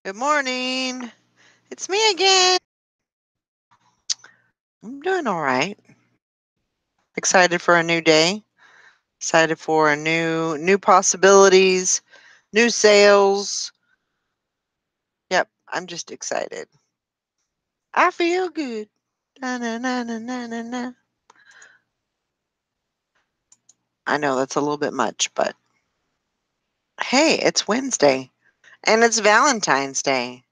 Good morning. It's me again. I'm doing all right. Excited for a new day. Excited for a new possibilities, new sales. Yep, I'm just excited. I feel good. Na, na, na, na, na, na, na. I know that's a little bit much, but hey, it's Wednesday and it's Valentine's Day.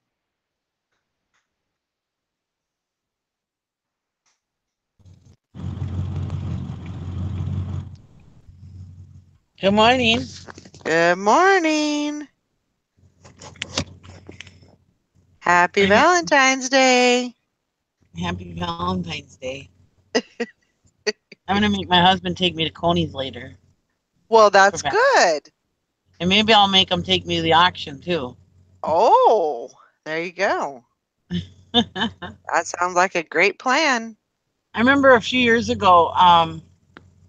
Good morning. Good morning. Happy I'm Valentine's Day. happy Valentine's Day. I'm gonna make my husband take me to Coney's later Well, for that's Val, good. and maybe I'll make him take me to the auction too. Oh, there you go. I That sounds like a great plan. remember a few years ago,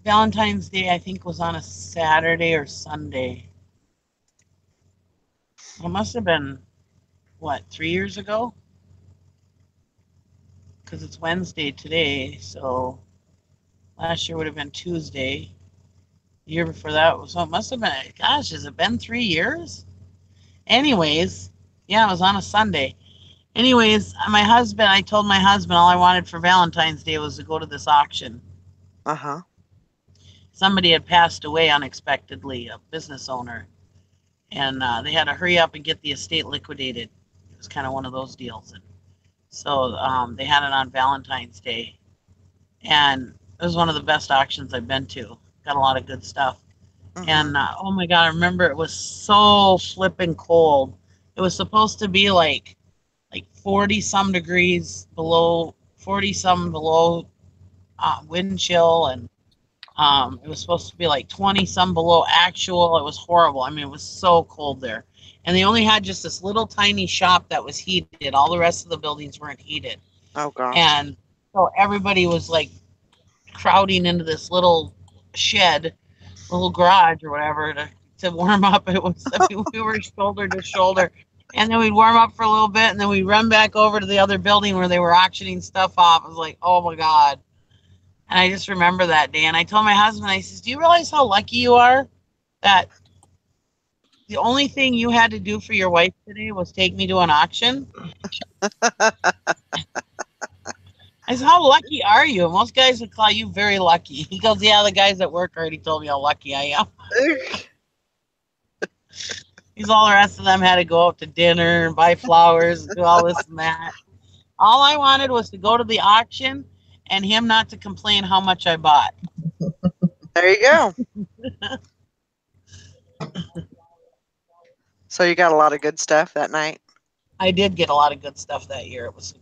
Valentine's Day I think was on a Saturday or Sunday. It must have been what 3 years ago because it's Wednesday today. So last year would have been Tuesday. The year before that was so it must have been. Gosh, has it been 3 years? Anyways, yeah, it was on a Sunday. Anyways, I told my husband all I wanted for Valentine's Day was to go to this auction. Uh-huh. Somebody had passed away unexpectedly, a business owner, and they had to hurry up and get the estate liquidated. It was kind of one of those deals. And so they had it on Valentine's Day, and it was one of the best auctions I've been to. Got a lot of good stuff. Mhm. And oh my God, I remember it was so flipping cold. It was supposed to be like 40 some degrees below, 40 some below wind chill, and it was supposed to be like 20 some below actual. It was horrible. I mean, it was so cold there. And they only had just this little tiny shop that was heated. All the rest of the buildings weren't heated. Oh gosh. And so everybody was like crowding into this little shed, little garage or whatever to warm up. It was, I mean, we were shoulder to shoulder. And then we'd warm up for a little bit and then we'd run back over to the other building where they were auctioning stuff off. I was like, oh my God. And I just remember that day. And I told my husband, I says, do you realize how lucky you are that the only thing you had to do for your wife today was take me to an auction? I said, how lucky are you? Most guys would call you very lucky. He goes, yeah, the guys at work already told me how lucky I am. He's all the rest of them had to go out to dinner and buy flowers and do all this and that. All I wanted was to go to the auction and him not to complain how much I bought. There you go. So you got a lot of good stuff that night. I did get a lot of good stuff that year. It was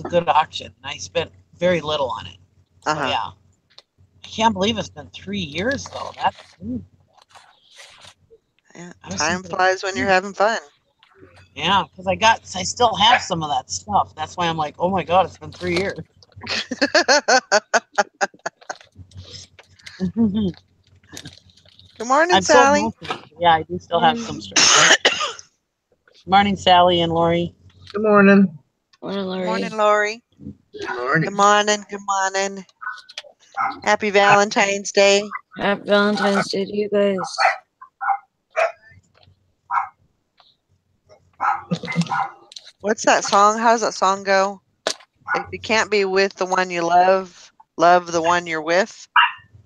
a good auction. And I spent very little on it. So Uh-huh. yeah. I can't believe it's been 3 years though. Yeah, I was time thinking, flies when you're having fun. yeah, because I still have some of that stuff. That's why I'm like, oh my God, it's been 3 years. Good morning, I've sold Sally. most of it. Yeah, I do still have some Morning. stuff. Morning, Sally and Lori. Good morning. Morning, Good morning, Lori. Lori. Good Good morning. morning. Good morning. Happy Valentine's Day. Happy Valentine's Day to you guys. What's that song? How's that song go? If you can't be with the one you love, love the one you're with.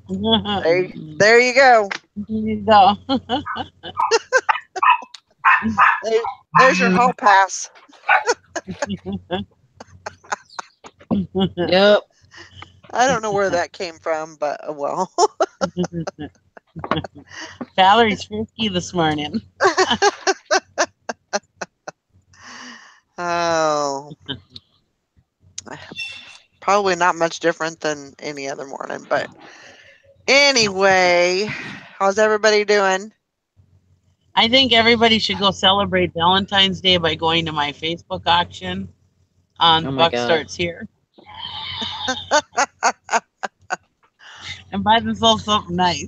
There, Mm. there you go. There you go. There, there's your hall pass. Yep. I don't know where that came from, but well. Valerie's frisky this morning. Oh, probably not much different than any other morning, but anyway, how's everybody doing? I think everybody should go celebrate Valentine's Day by going to my Facebook auction on Oh The my Buck god. Starts Here and buy themselves something nice.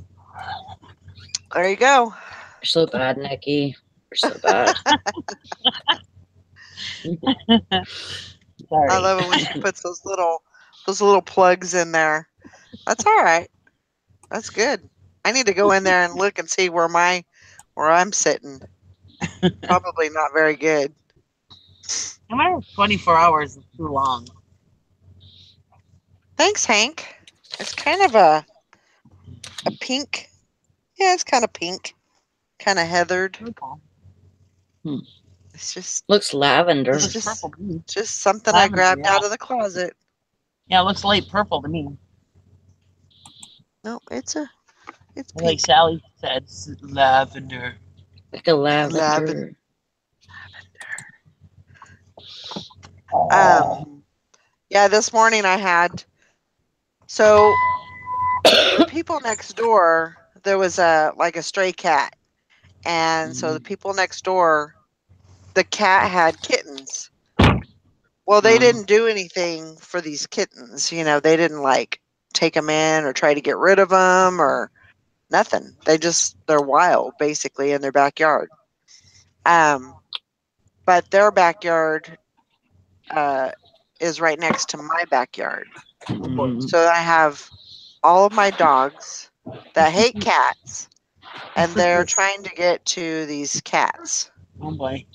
There you go. You're so bad, Nikki. You're so bad. Sorry. I love it when she puts those little plugs in there. That's all right. That's good. I need to go in there and look and see where I'm sitting. Probably not very good. I wonder if 24 hours is too long. Thanks, Hank. It's kind of a pink. Yeah, it's kind of pink. Kind of heathered. Okay. It's just Looks lavender. This it's is just purple to me. just something I Lavender, grabbed yeah. out of the closet. Yeah, it looks light purple to me. No, it's Like pink. Sally said, it's lavender. Like a lavender. Lavender. Yeah, this morning I had so the people next door, there was a stray cat. And so the people next door, the cat had kittens. Well, they didn't do anything for these kittens. They didn't take them in or try to get rid of them or nothing. They're wild basically in their backyard. But their backyard is right next to my backyard. So I have all of my dogs that hate cats, and they're trying to get to these cats. Oh boy.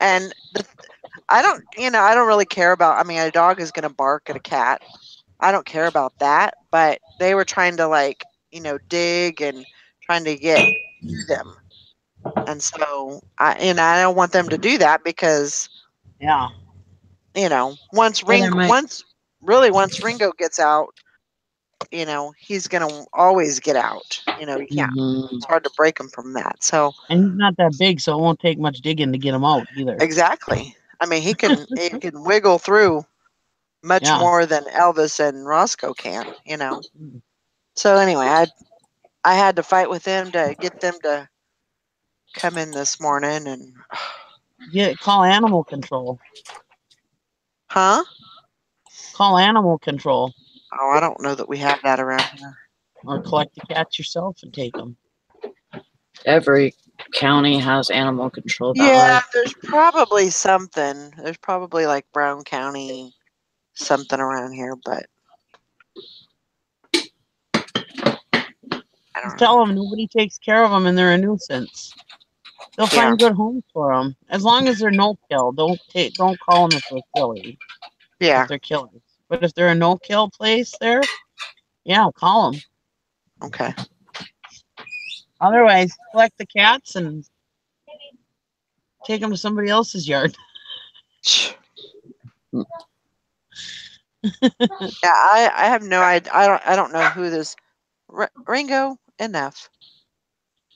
And I don't really care about. I mean, a dog is going to bark at a cat. I don't care about that. But they were trying to dig and trying to get to them, and so I don't want them to do that because Yeah. once once Ringo gets out, he's gonna always get out. You can't. It's hard to break him from that. So And he's not that big, so it won't take much digging to get him out either. exactly. I mean, he can wiggle through much more than Elvis and Roscoe can. So anyway, I had to fight with them to get them to come in this morning and Call animal control. huh? Call animal control. Oh, I don't know that we have that around here. Or collect the cats yourself and take them. Every county has animal control. Yeah, there's probably something. There's probably Brown County something around here, but I don't know. Tell them nobody takes care of them and they're a nuisance. They'll find good homes for them as long as they're no kill. Don't call them if they're killers. Yeah. If they're killers, but if they're a no kill place, yeah, call them. Okay. Otherwise, collect the cats and take them to somebody else's yard. Yeah, I have no idea. I don't know who this Ringo. Enough.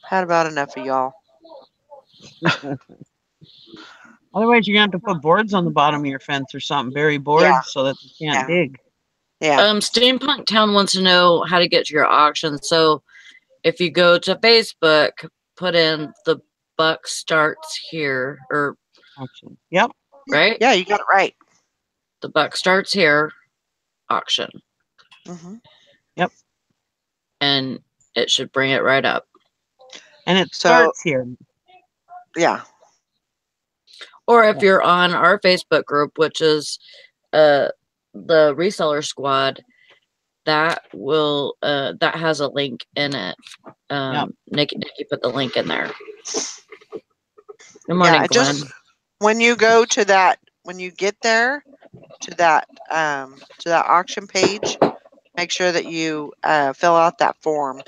Had about enough of y'all. Otherwise, you're gonna have to put boards on the bottom of your fence or something, bury boards so that they can't dig. Yeah. Steampunk Town wants to know how to get to your auction. So if you go to Facebook, put in the buck starts here or auction. Yep. Right? Yeah, you got it right. The buck starts here auction. Mm-hmm. Yep. And it should bring it right up. And it starts here. Yeah. Or if you're on our Facebook group, which is the reseller squad, that will that has a link in it. Nikki put the link in there. Good morning, Glenn. When you go to that, when you get there to that auction page, make sure that you fill out that form.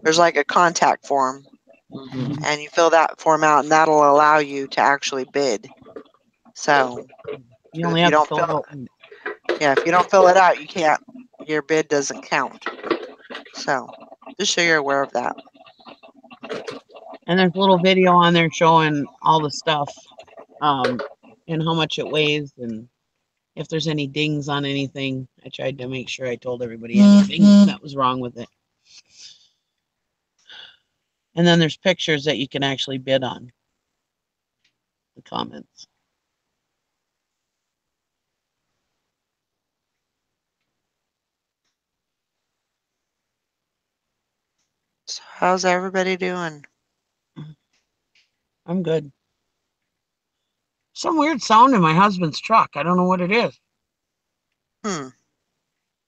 There's a contact form, and you fill that form out, and that'll allow you to actually bid. So you only have to fill it out. Yeah, if you don't fill it out, you can't. Your bid doesn't count. So just so you're aware of that. And there's a little video on there showing all the stuff, and how much it weighs, and if there's any dings on anything. I tried to make sure I told everybody anything that was wrong with it. And then there's pictures that you can actually bid on. The comments. So how's everybody doing? I'm good. Some weird sound in my husband's truck. I don't know what it is. Hmm.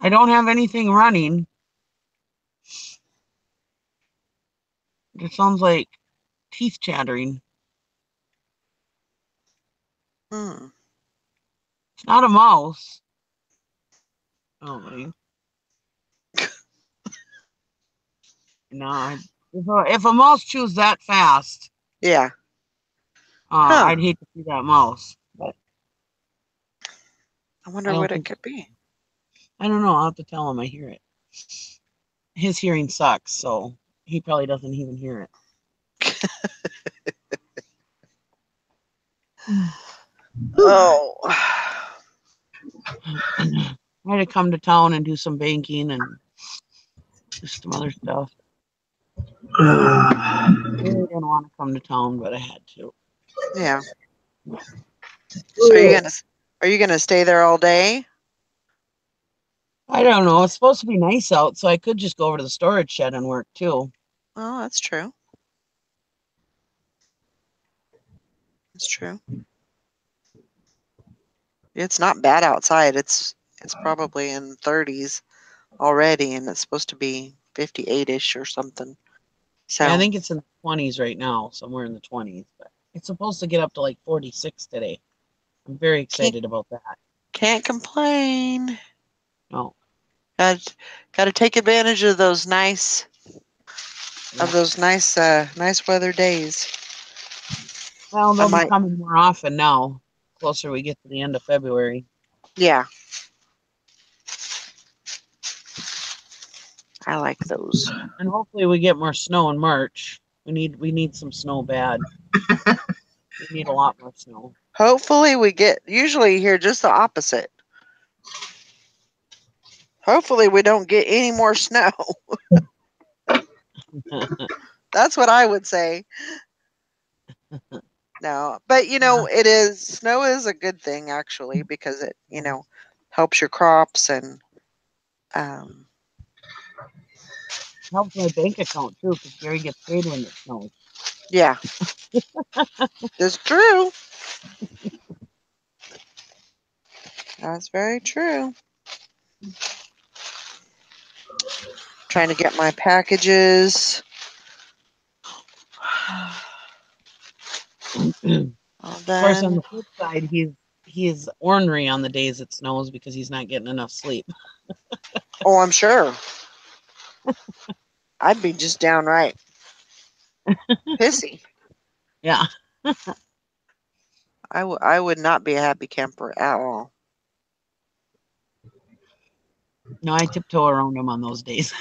I don't have anything running. It sounds like teeth chattering. Hmm. It's not a mouse. Oh, my. No, if a mouse chews that fast, Yeah. Huh. I'd hate to see that mouse. But I I wonder don't what it think could be. I don't know. I'll have to tell him I hear it. His hearing sucks, so he probably doesn't even hear it. Oh. I had to come to town and do some banking and do some other stuff. I really didn't want to come to town, but I had to. Yeah. So are you gonna stay there all day? I don't know. It's supposed to be nice out, so I could just go over to the storage shed and work too. Oh, that's true. That's true. It's not bad outside. It's probably in 30s already, and it's supposed to be 58-ish or something. So Yeah, I think it's in the 20s right now, somewhere in the 20s. But it's supposed to get up to like 46 today. I'm very excited about that. can't complain. No. Got to take advantage of those nice Yeah. nice weather days. Well, I they'll be might. coming more often now, closer we get to the end of February. Yeah. I like those. And hopefully we get more snow in March. We need some snow bad. We need a lot more snow. Hopefully we get. Usually you hear just the opposite. Hopefully we don't get any more snow. That's what I would say. No, but it is snow is a good thing actually because it helps your crops and um Helps my bank account too, because Gary gets paid when it snows. yeah, it's true. That's very true. Trying to get my packages all Of course, on done. the flip side, he's ornery on the days it snows because he's not getting enough sleep. Oh, I'm sure. I'd be just downright pissy. Yeah. I would not be a happy camper at all. No, I tiptoe around him on those days.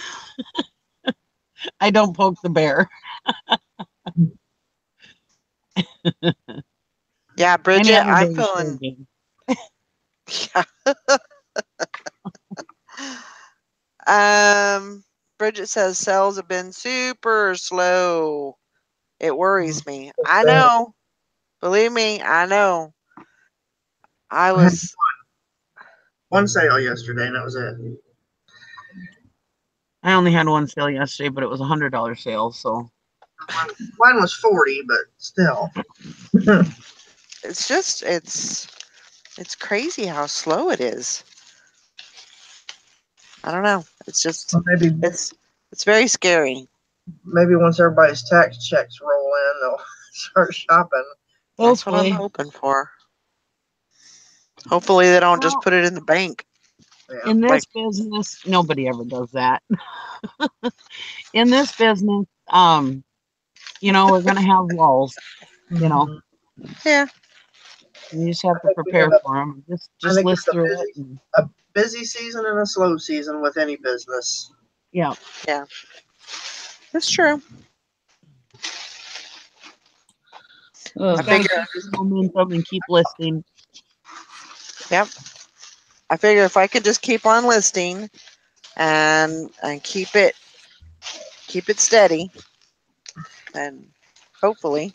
I don't poke the bear. Yeah, Any Bridget, other I'm day is fair feeling. game. Yeah. Bridget says sales have been super slow. It worries me. I know. Believe me, I know. I I had was. one sale yesterday, and that was it. I only had one sale yesterday, but it was $100 sale. So Mine was 40, but still. It's just it's crazy how slow it is. I don't know. It's just Well, it's very scary. maybe once everybody's tax checks roll in, they'll start shopping. That's what I'm hopefully, hoping for. Hopefully they don't just well, put it in the bank. Yeah. in Like this business, nobody ever does that. In this business, we're gonna have lulls. Mhm. yeah. You just have I to think we have prepare for them. I Just think list there's through it. And, a busy season and a slow season with any business. yeah. Yeah. That's true. I Just Ugh. gotta figure keep the momentum and keep listing. yep. I figure if I could just keep on listing and keep it steady and hopefully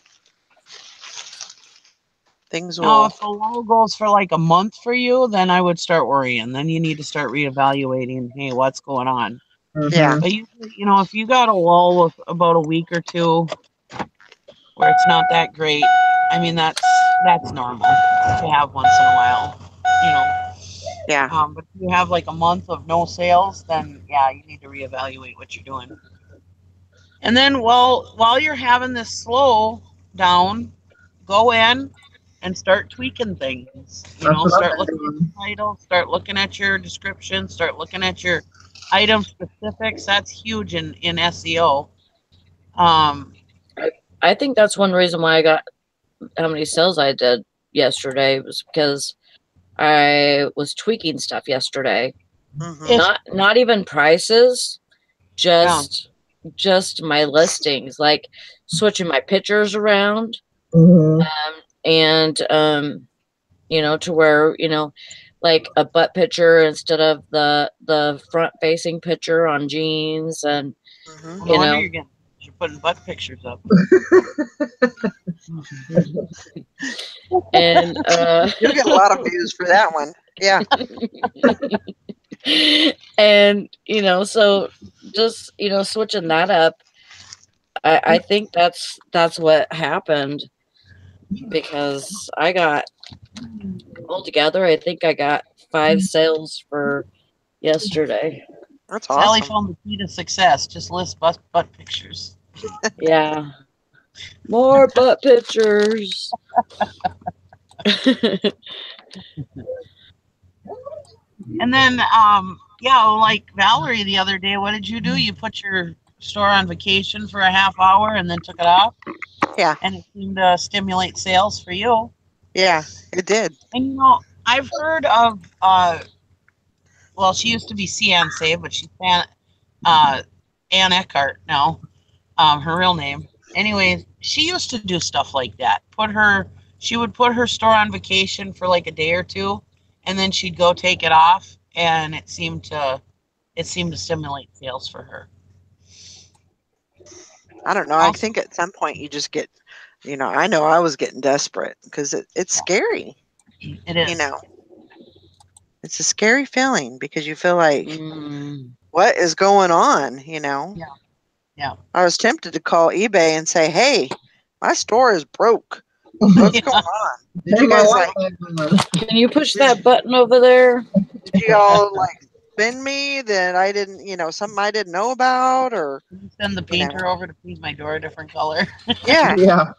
things Now, will. if the lull goes for like a month for you, then I would start worrying. Then you need to start reevaluating. Hey, what's going on? Yeah. But usually, if you got a lull of about a week or two where it's not that great, I mean, that's That's normal to have once in a while, you know. Yeah. But if you have like a month of no sales, then yeah, you need to reevaluate what you're doing. And then while you're having this slow down, go in and start tweaking things. You That's know, what I've start been looking at doing. your title, start looking at your description, start looking at your item specifics. That's huge in SEO. I think that's one reason why I got how many sales I did yesterday was because I was tweaking stuff yesterday. Mm-hmm. If Not even prices, yeah, just my listings, like switching my pictures around, Mm-hmm. and you know, to where, you know, like a butt picture instead of the front facing picture on jeans, and Mm-hmm. no you wonder know, you're putting butt pictures up. and You'll get a lot of views for that one. Yeah. and you know, so just, you know, switching that up, I think that's what happened, because I got altogether, I think I got 5 sales for yesterday. That's Sally awesome. found the key to success. Just list butt pictures. Yeah, more butt pictures. And then, yeah, like Valerie the other day, what did you do? You put your store on vacation for a half hour and then took it off, Yeah. and it seemed to stimulate sales for you. Yeah. It did. And you know, I've heard of, well, she used to be Cian Save, but she's Ann Eckhart now, her real name. Anyways, she used to do stuff like that. She would put her store on vacation for like a day or two, and then she'd go take it off, and it seemed to stimulate sales for her. I don't know. I Also, think at some point you just get, you know, I know I was getting desperate because it's scary. it You is. know, it's a scary feeling because you feel like, Mm. what is going on? You know, Yeah. Yeah. I was tempted to call eBay and say, hey, my store is broke. What's going on? Did you My guys life like, has Can you push that button over there? did you all like spin me that I didn't, you know, something I didn't know about, or, Can you send the you know, painter over to paint my door a different color? yeah, yeah.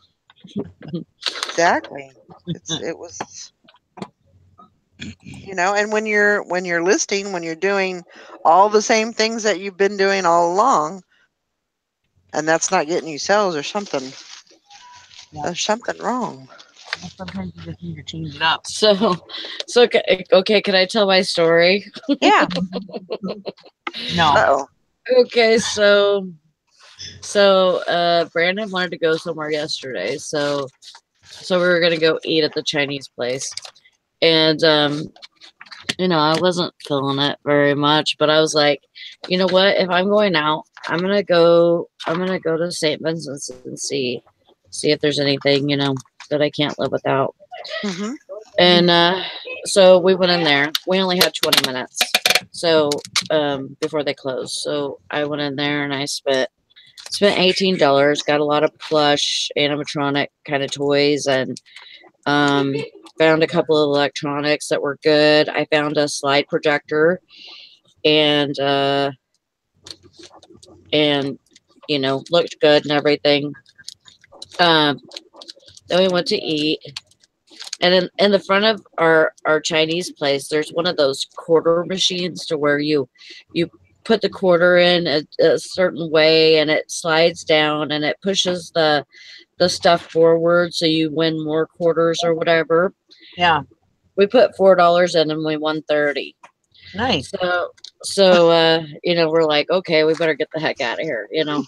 exactly. It was, you know, and when you're listing, when you're doing all the same things that you've been doing all along, and that's not getting you sales or something, Yeah. there's something wrong. Sometimes you just need to change it up. So okay, can I tell my story? Yeah. No. Uh-oh. Okay, so Brandon wanted to go somewhere yesterday, so we were gonna go eat at the Chinese place, and you know, I wasn't feeling it very much, but I was like, you know what, if I'm going out, I'm gonna go to St. Vincent's and see if there's anything, you know, that I can't live without. Mm-hmm. And so we went in there. We only had 20 minutes, so before they closed. So I went in there and I spent $18. Got a lot of plush animatronic kind of toys, and found a couple of electronics that were good. I found a slide projector, and you know, looked good and everything. Then we went to eat. And in the front of our Chinese place, there's one of those quarter machines to where you put the quarter in a certain way, and it slides down and it pushes the stuff forward, so you win more quarters or whatever. Yeah. We put $4 in and we won 30. Nice. So you know, we're like, okay, we better get the heck out of here, you know.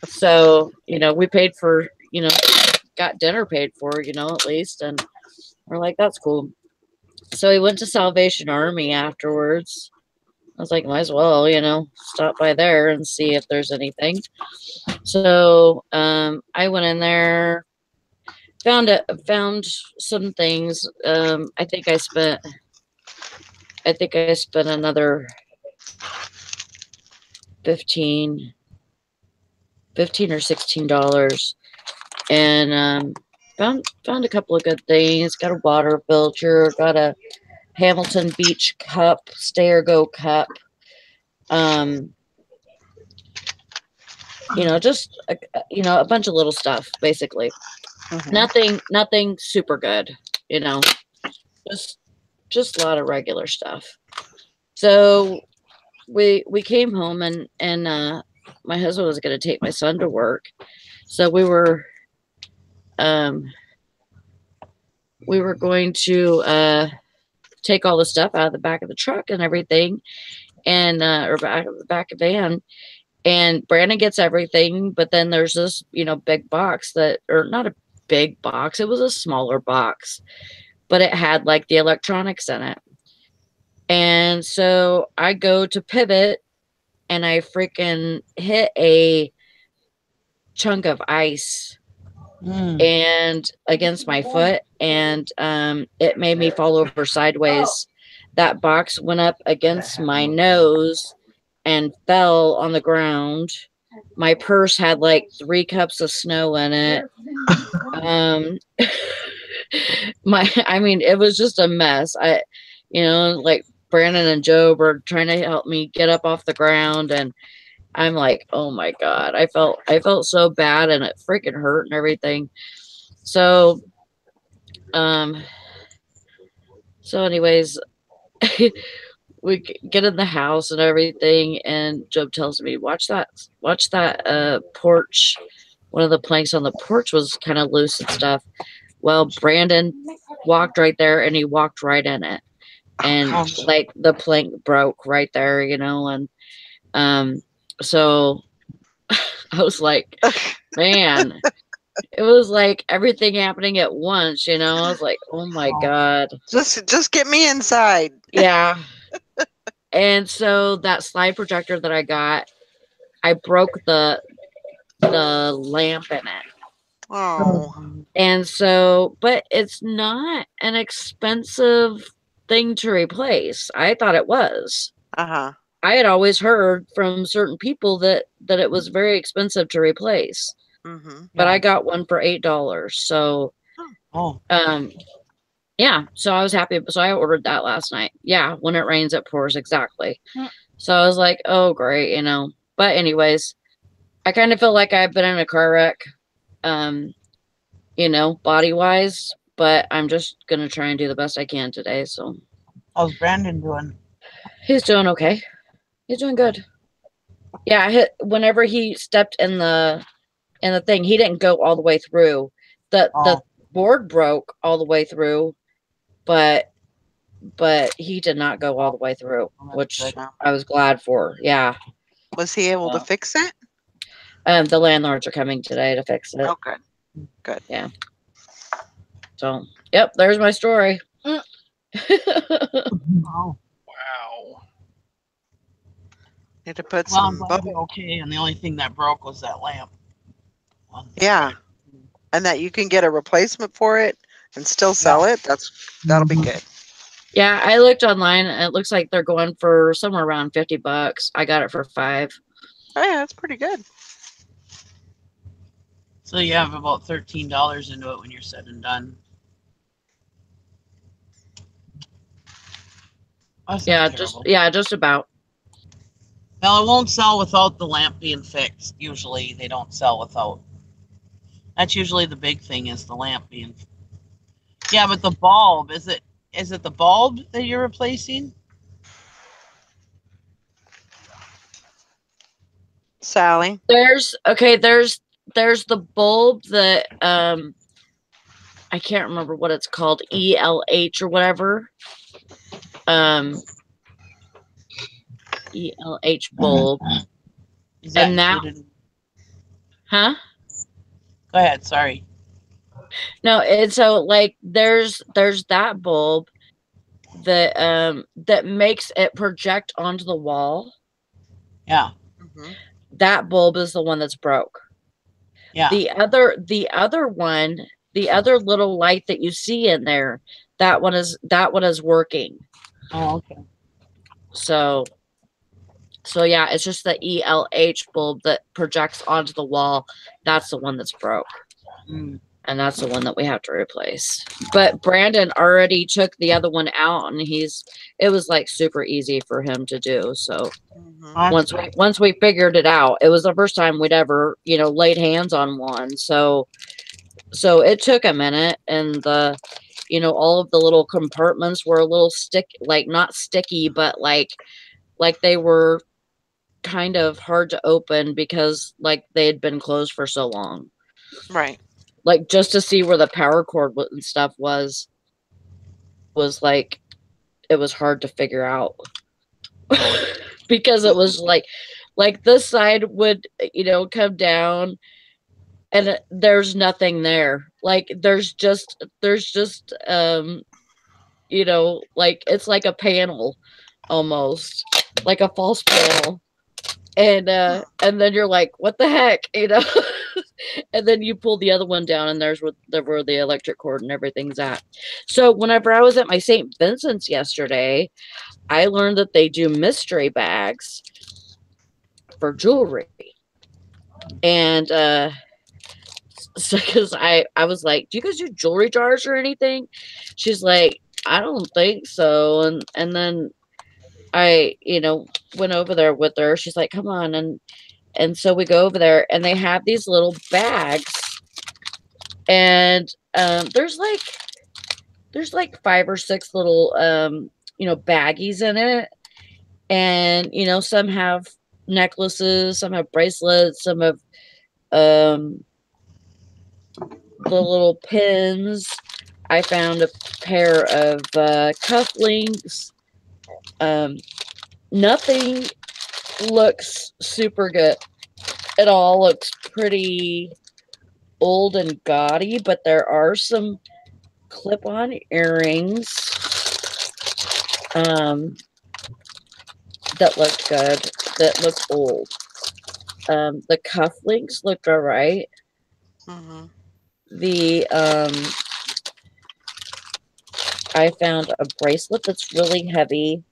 So, you know, we paid for, you know, got dinner paid for, you know, at least, and we're like, that's cool. So we went to Salvation Army afterwards. I was like, might as well, you know, stop by there and see if there's anything. So I went in there, found some things. I think I spent another 15 or $16, and found a couple of good things. Got a water filter. Got a Hamilton Beach cup, Stay or Go cup. Just a bunch of little stuff, basically. Nothing super good. Just a lot of regular stuff. So we came home and my husband was going to take my son to work. So we were going to take all the stuff out of the back of the truck and everything, and or back of the van. And Brandon gets everything, but then there's this, big box or not a big box. It was a smaller box, but it had like the electronics in it. And so I go to pivot and I freaking hit a chunk of ice and against my foot, and it made me fall over sideways. That box went up against my nose and fell on the ground. My purse had like 3 cups of snow in it. It was just a mess. Like Brandon and Joe were trying to help me get up off the ground, and I'm like, oh my God, I felt so bad, and it freaking hurt and everything. So anyways, we get in the house and everything, and Job tells me, watch that porch. One of the planks on the porch was kind of loose and stuff. Well, Brandon walked right there, and he walked right in it, and like the plank broke right there, and so I was like, man, it was like everything happening at once, I was like, oh my God. Just get me inside. Yeah. And so that slide projector that I got, I broke the lamp in it. Oh. And so, but it's not an expensive thing to replace. I thought it was. Uh-huh. I had always heard from certain people that it was very expensive to replace. But I got one for $8. So, yeah. So I was happy. So I ordered that last night. Yeah. When it rains, it pours. Exactly. So I was like, oh, great. But anyways, I kind of feel like I've been in a car wreck, body wise, but I'm just going to try and do the best I can today. So how's Brandon doing? He's doing okay. He's doing good. Yeah. Whenever he stepped in the thing, he didn't go all the way through. The board broke all the way through, but he did not go all the way through, which I was glad for. Yeah. Was he able to fix it? The landlords are coming today to fix it. Oh, good. Yeah. So, yep, there's my story. Wow. Need to put some okay, and the only thing that broke was that lamp. Yeah. And that you can get a replacement for it and still sell it. That'll be good. Yeah, I looked online and it looks like they're going for somewhere around $50. I got it for $5. Oh, yeah, that's pretty good. So you have about $13 into it when you're said and done. Just about. Well, it won't sell without the lamp being fixed. Usually they don't sell without. That's usually the big thing, is the lamp being. Yeah, but the bulb, is it the bulb that you're replacing? Sally? There's the bulb that I can't remember what it's called, ELH or whatever. ELH bulb. And that, huh? Go ahead, sorry. No, it's so like there's that bulb that makes it project onto the wall. Yeah. That bulb is the one that's broke. Yeah. The other one, the other little light that you see in there, that one is working. Oh, okay. So yeah, it's just the ELH bulb that projects onto the wall. That's the one that's broke. And that's the one that we have to replace. But Brandon already took the other one out, and it was like super easy for him to do. So once we figured it out, it was the first time we'd ever, laid hands on one. So it took a minute, and all of the little compartments were a little like not sticky, but like they were kind of hard to open because like they had been closed for so long. Right. Like just to see where the power cord and stuff was like, it was hard to figure out. Right. Because it was like this side would, come down and there's nothing there. Like there's just like it's like a panel almost, like a false panel. And then you're like, what the heck, and then you pull the other one down, and there's where the electric cord and everything's at. So whenever I was at my St. Vincent's yesterday, I learned that they do mystery bags for jewelry. And so because I was like, do you guys do jewelry jars or anything? She's like, I don't think so. And then I, went over there with her. She's like, come on. And so we go over there, and they have these little bags, and there's like 5 or 6 little baggies in it, and some have necklaces, some have bracelets, some have the little pins. I found a pair of cufflinks. Nothing looks super good. It all looks pretty old and gaudy, but there are some clip-on earrings that look good, that look old. The cufflinks looked all right. Mm-hmm. I found a bracelet that's really heavy,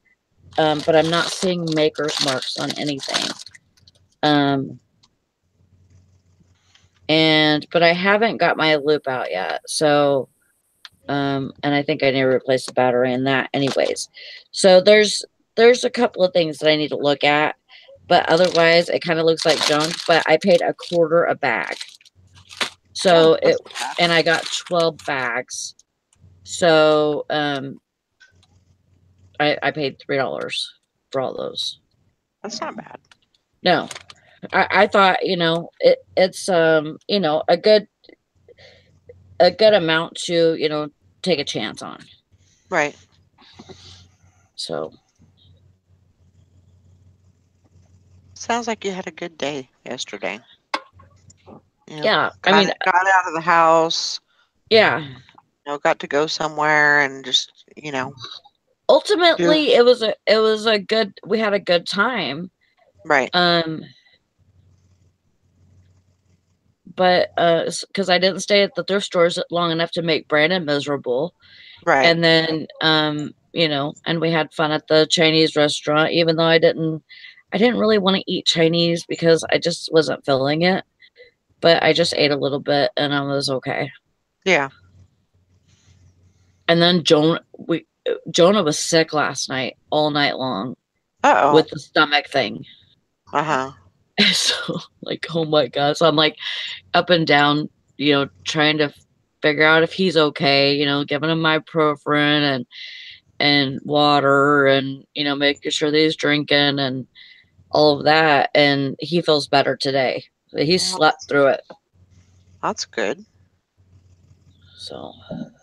but I'm not seeing maker's marks on anything. But I haven't got my loop out yet. So, and I think I need to replace the battery in that anyways. So there's a couple of things that I need to look at, but otherwise it kind of looks like junk, but I paid $1/4 a bag. So and I got 12 bags. So, I paid $3 for all those. That's not bad. No, I thought, it's, a good amount to, take a chance on. Right. So. Sounds like you had a good day yesterday. Yeah. Got out of the house. Yeah. Got to go somewhere and just, Ultimately, it was a good, we had a good time. Right. But because I didn't stay at the thrift stores long enough to make Brandon miserable. Right. And then, and we had fun at the Chinese restaurant, even though I didn't really want to eat Chinese because I just wasn't feeling it. But I just ate a little bit and I was okay. Yeah. And then Jonah was sick last night, all night long. Uh-oh. With the stomach thing. Uh-huh. So, like, oh my God. So I'm like up and down, trying to figure out if he's okay, giving him ibuprofen and water and, making sure that he's drinking and all of that. And he feels better today. He slept through it. That's good. So.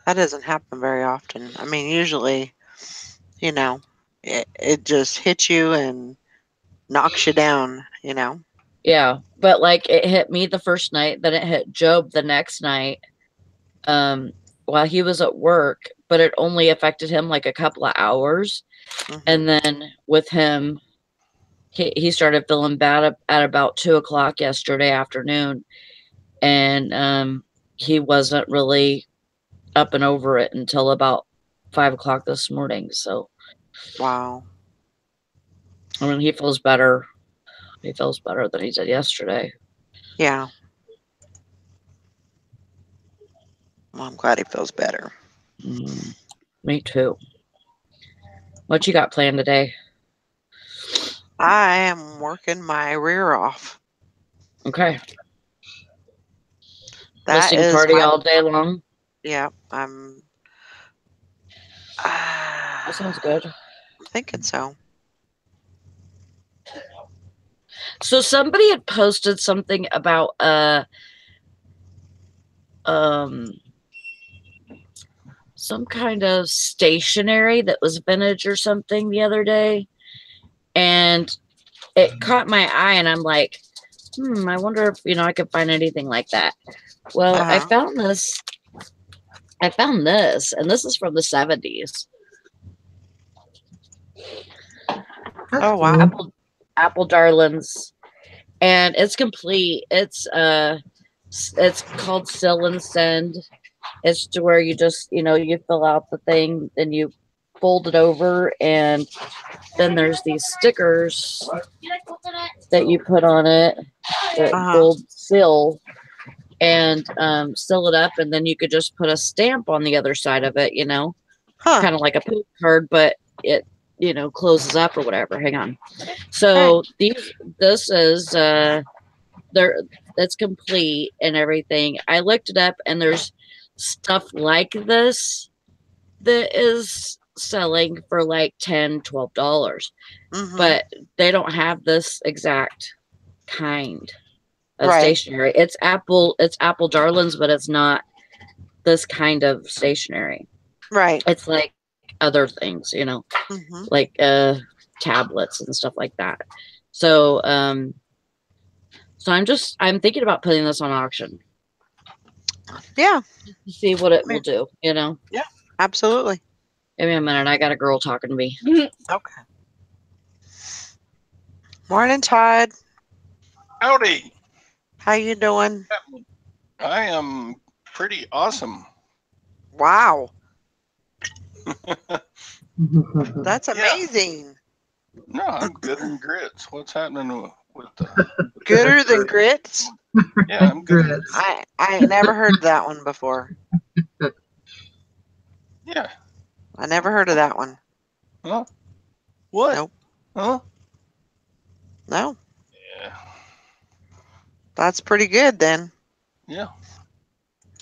That doesn't happen very often. I mean, usually, it just hits you and knocks you down, Yeah, but like it hit me the first night, then it hit Job the next night while he was at work, but it only affected him like a couple of hours. Mm-hmm. And then with him, he started feeling bad at about 2:00 yesterday afternoon, and he wasn't really up and over it until about 5:00 this morning. So, wow. I mean, he feels better. He feels better than he did yesterday. Yeah. Well, I'm glad he feels better. Me too. What you got planned today? I am working my rear off. Okay. That Listing is party my, all day long. yeah, I'm That sounds good. thinking so. So somebody had posted something about some kind of stationery that was vintage or something the other day, and it caught my eye, and I'm like, I wonder if I could find anything like that. Well, I found this, and this is from the 70s. Oh wow. Apple Darlings, and it's complete. It's called Sill and Send. It's to where you just you fill out the thing, then you fold it over, and then there's these stickers that you put on it that gold seal, and seal it up, and then you could just put a stamp on the other side of it, kind of like a postcard, but it closes up or whatever. Hang on. So this is there, it's complete and everything. I looked it up, and there's stuff like this that is selling for like $10-12, but they don't have this exact kind of stationery. It's Apple Darlings, but it's not this kind of stationery. Right. It's like other things, like tablets and stuff like that. So I'm thinking about putting this on auction. Yeah. To see what it will do, Yeah, absolutely. Give me a minute. I got a girl talking to me. Okay. Morning, Todd. Howdy. How you doing? I am pretty awesome. Wow. That's amazing. No, I'm good in grits. What's happening with the Gooder than grits? Yeah, I'm good. I ain't never heard that one before. Yeah. I never heard of that one. Huh? What? Nope. Huh? No. Yeah. That's pretty good then. Yeah.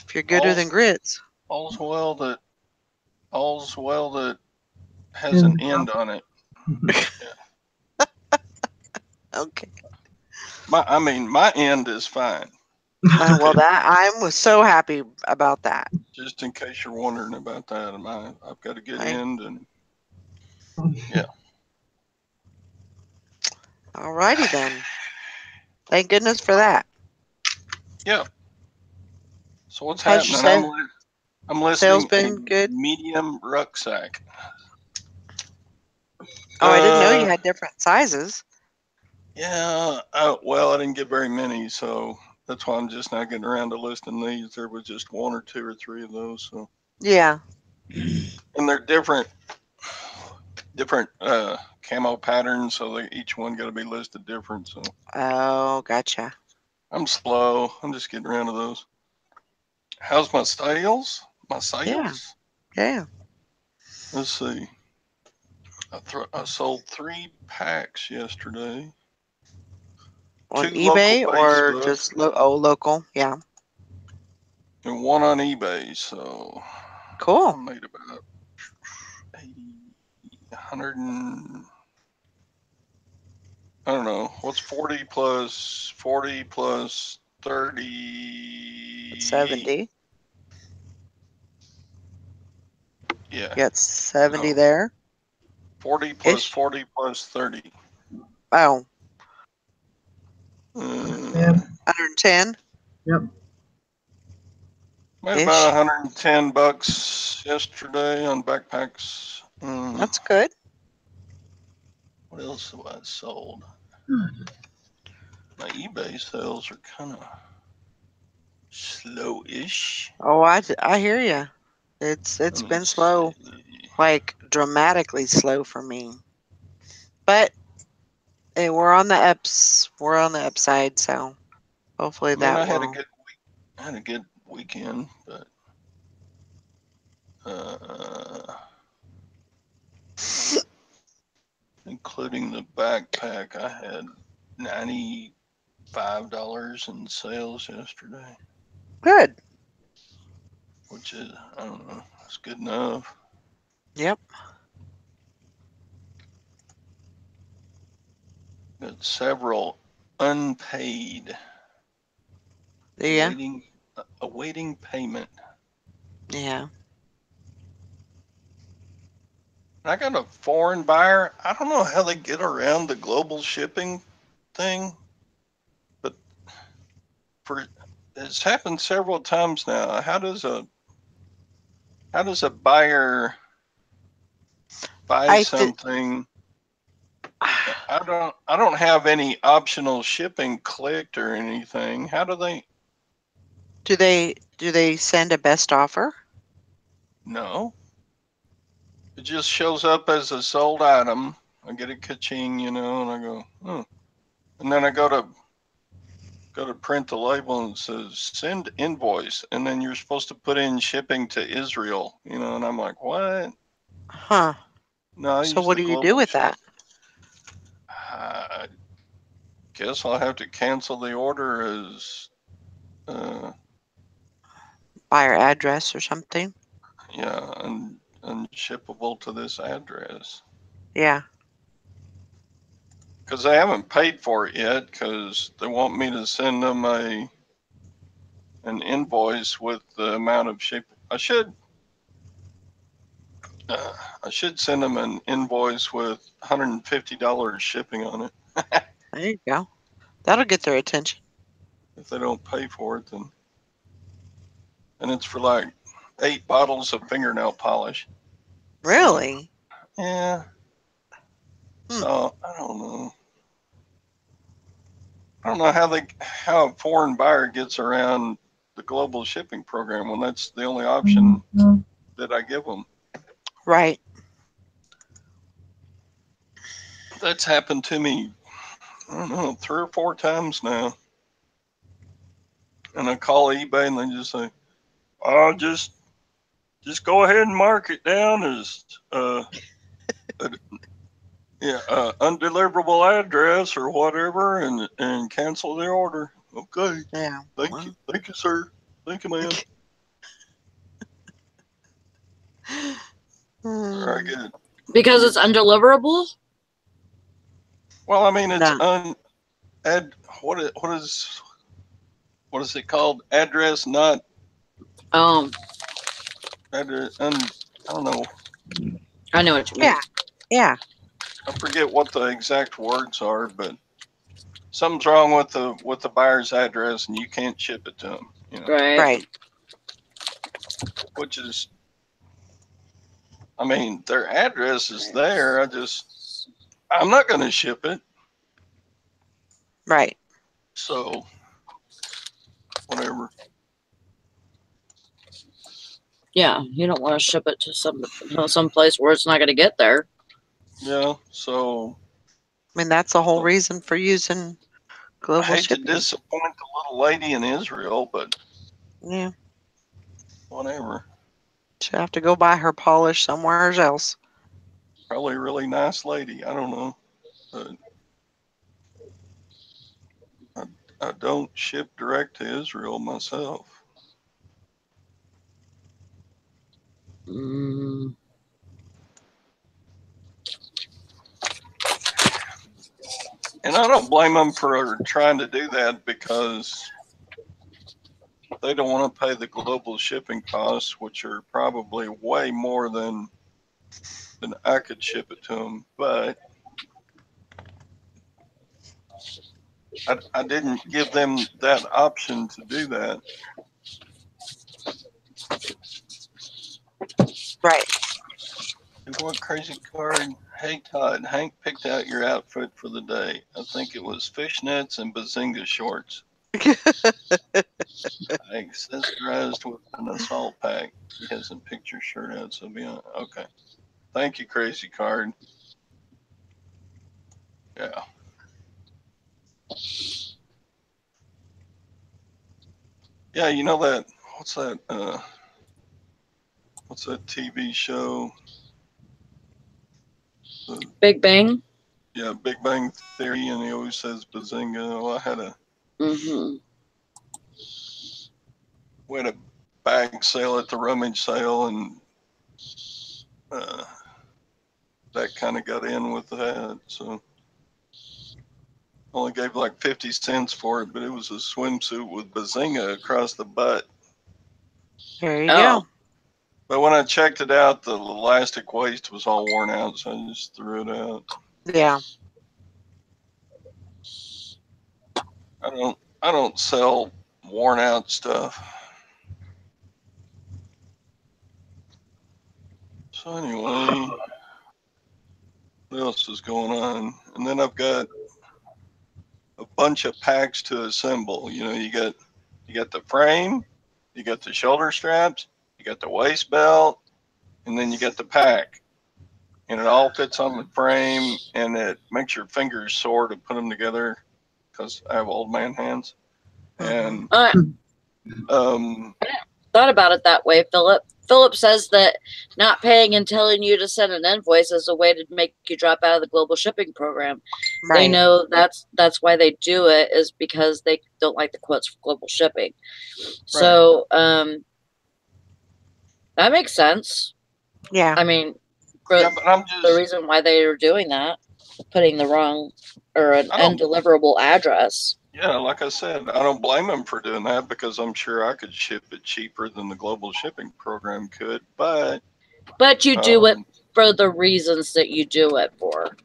If you're gooder than grits. All's well that has an end on it. Okay. My end is fine. Well, I was so happy about that. Just in case you're wondering about that, I've got a good end, and yeah. Alrighty then. Thank goodness for that. Yeah. So what's How's your happening? I'm listening. Sales been good? Medium rucksack. Oh, I didn't know you had different sizes. Yeah. Well, I didn't get very many, so that's why I'm just not getting around to listing these. There was just one or two or three of those. So yeah. And they're different camo patterns, so each one got to be listed different. So. Oh, gotcha. I'm slow. I'm just getting around to those. How's my sales? Yeah. Let's see. I sold 3 packs yesterday. On 2 eBay local or Facebook, just local? Yeah. and 1 on eBay. So cool. I made about 100 and I don't know. What's 40 plus 30? 70. Yeah. You got 70 there. 40 plus 40 plus 30. Oh. 110. Yep. Made about $110 yesterday on backpacks. That's good. What else have I sold? My eBay sales are kind of slow-ish. Oh, I hear you. It's been slow, like dramatically slow for me. But hey, we're on the ups. We're on the upside, so hopefully I that had will. I had a good weekend, but including the backpack, I had $95 in sales yesterday, Good. which is, I don't know, it's good enough. Yep. Got several unpaid, Yeah. awaiting payment. Yeah. I got a foreign buyer. I don't know how they get around the global shipping thing, but it's happened several times now. How does a buyer buy I something? I don't have any optional shipping clicked or anything. How do they? do they send a best offer? No. It just shows up as a sold item. I get a ka-ching, and I go, and then I go to print the label and it says send invoice, and then you're supposed to put in shipping to Israel, and I'm like, what? Huh. No, I So use what the do you do global with ship. that? I guess I'll have to cancel the order as, Buyer address or something? yeah, unshippable to this address. Yeah. Because they haven't paid for it yet, because they want me to send them an invoice with the amount of ship. I should send them an invoice with $150 shipping on it. There you go. That'll get their attention. If they don't pay for it, then. And it's for like 8 bottles of fingernail polish. Really? Yeah. So I don't know. I don't know how a foreign buyer gets around the global shipping program when that's the only option that I give them. Right. That's happened to me, I don't know, 3 or 4 times now. And I call eBay and they just say, "Oh, just go ahead and mark it down as undeliverable address or whatever, and cancel the order." Okay. Yeah. Thank you, sir. Thank you, ma'am. Very good. Because it's undeliverable? Well, I mean, it's No. what is it called? Address not address. I don't know. I know what you mean. Yeah. Yeah. I forget what the exact words are, but something's wrong with the buyer's address, and you can't ship it to them. Right. Right. Which is, I mean, their address is there. I'm not going to ship it. Right. So, whatever. Yeah, you don't want to ship it to some place where it's not going to get there. Yeah. So. I mean, that's the whole reason for using I global hate shipping. to disappoint the little lady in Israel, but Yeah. whatever. She'll have to go buy her polish somewhere else. Probably a really nice lady. I don't know. But I don't ship direct to Israel myself. Mm. And I don't blame them for trying to do that, because they don't want to pay the global shipping costs, which are probably way more than I could ship it to them. But I didn't give them that option to do that. Right. What crazy card? Hey Todd, Hank picked out your outfit for the day. I think it was fishnets and bazinga shorts. Accessorized with an assault pack. He hasn't picked your shirt out, so be on. Okay. Thank you, crazy card. Yeah. Yeah, you know that. What's that? what's that TV show? Big Bang. Yeah, Big Bang Theory, and he always says bazinga. Well, Mm-hmm. we had a bag sale at the rummage sale, and that kind of got in with that. So only gave like 50 cents for it, but it was a swimsuit with bazinga across the butt. There you Oh. go. But when I checked it out, the elastic waist was all worn out, so I just threw it out. Yeah. I don't sell worn out stuff. So anyway, what else is going on? And then I've got a bunch of packs to assemble. You know, you got the frame, you got the shoulder straps, you got the waist belt, and then you got the pack. And it all fits on the frame, and it makes your fingers sore to put them together because I have old man hands. And Thought about it that way, Philip. Philip says that not paying and telling you to send an invoice is a way to make you drop out of the global shipping program. Right. They know that's why they do it, is because they don't like the quotes for global shipping. So that makes sense. Yeah. I mean, for yeah, but I'm just the reason why they are doing that, putting the wrong or an I don't- undeliverable address. yeah, like I said, I don't blame them for doing that because I'm sure I could ship it cheaper than the global shipping program could. But you do it for the reasons that you do it for.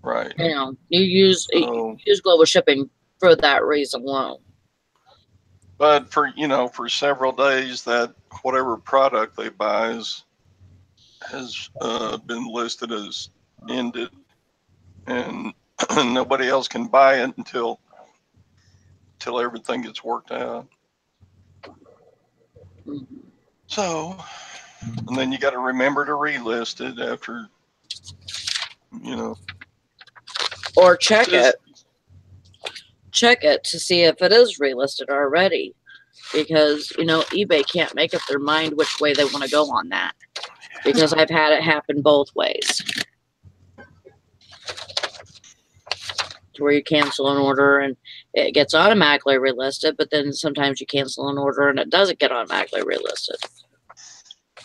right. You know, you use global shipping for that reason alone. But for several days, that whatever product they buy has been listed as ended, and nobody else can buy it until everything gets worked out. Mm-hmm. So, and then you got to remember to relist it after, Or check it to see if it is relisted already, because eBay can't make up their mind which way they want to go on that, because I've had it happen both ways, to where you cancel an order and it gets automatically relisted, but then sometimes you cancel an order and it doesn't get automatically relisted.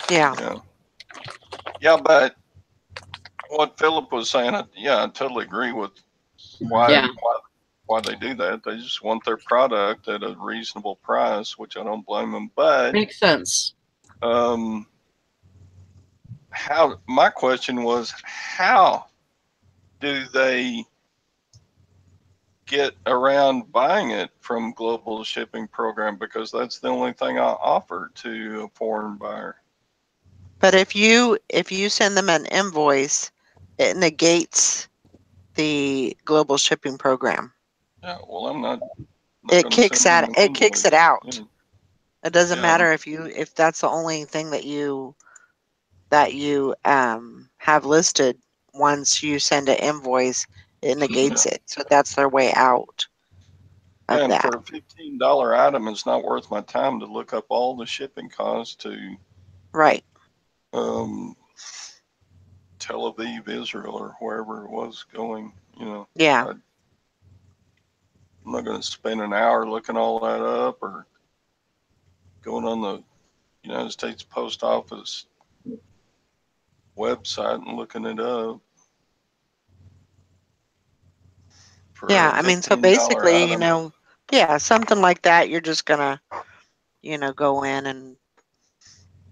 Yeah, but what Philip was saying, I totally agree with why they do that. They just want their product at a reasonable price, which I don't blame them. But makes sense. My question was, how do they get around buying it from global shipping program? Because that's the only thing I offer to a foreign buyer. But if you send them an invoice, it negates the global shipping program. Yeah, well, I'm not It kicks it out. Yeah. It doesn't matter if that's the only thing that you have listed. Once you send an invoice, it negates it. So that's their way out of and that. for a $15 item, it's not worth my time to look up all the shipping costs to Right. Tel Aviv, Israel, or wherever it was going. Yeah. I'm not going to spend an hour looking all that up or going on the United States Post Office website and looking it up. Yeah, I mean, so basically, item. something like that, you're just gonna, go in and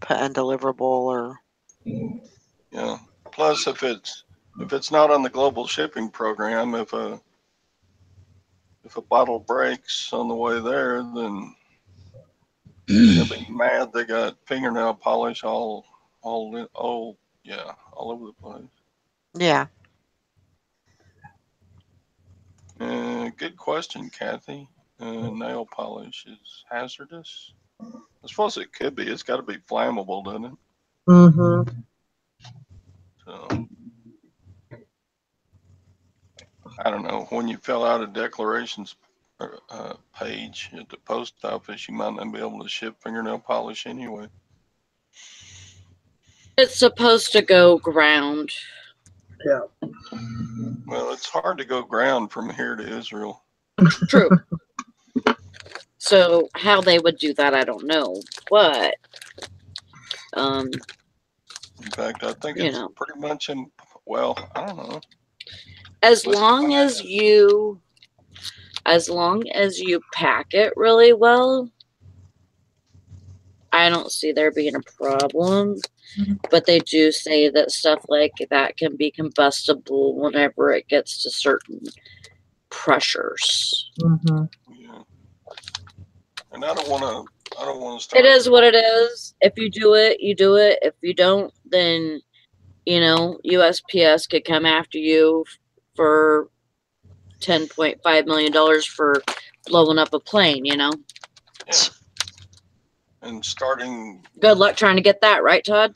put undeliverable or. Yeah. Plus, if it's not on the global shipping program, if a bottle breaks on the way there, then they'll be mad they got fingernail polish all over the place. Yeah. Good question, Kathy. Nail polish is hazardous? I suppose it could be. It's got to be flammable, doesn't it? Mm-hmm. So, I don't know. When you fill out a declarations page at the post office, you might not be able to ship fingernail polish anyway. It's supposed to go ground. Yeah. Well, it's hard to go ground from here to Israel. True. So how they would do that, I don't know. But In fact, I think you it's know, pretty much in. Well, I don't know. as Let's long as you pack it really well, I don't see there being a problem. But they do say that stuff like that can be combustible whenever it gets to certain pressures. Mm-hmm. Yeah. And I don't want to start. It is what it is. If you do it, you do it. If you don't, then USPS could come after you for $10.5 million for blowing up a plane. Yeah. And starting. Good luck trying to get that right, Todd.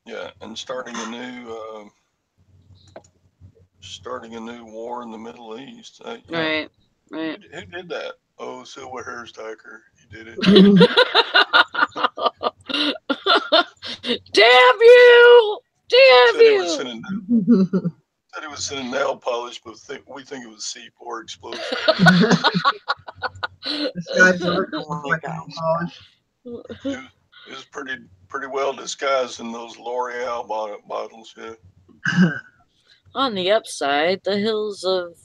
Yeah, and starting a new war in the Middle East. Right. Who did that? Oh, Silver Hair Stacker. He did it. Damn you! Damn Said he was you! sending. Said he was sending nail polish, but we think it was C4 explosion. This guy's Oh my like gosh. polish. It was pretty well disguised in those L'Oreal bottles. Yeah. On the upside, the hills of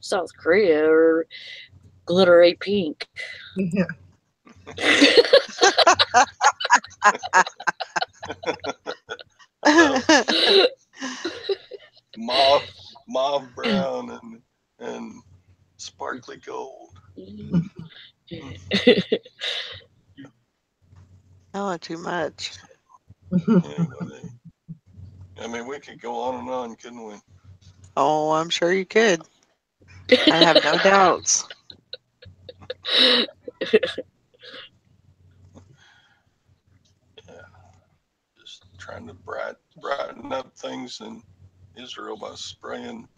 South Korea are glittery pink. Yeah. Mauve brown and sparkly gold. Oh, too much. Yeah, I mean, we could go on and on, couldn't we? Oh, I'm sure you could. I have no doubts. Yeah, just trying to brighten up things in Israel by spraying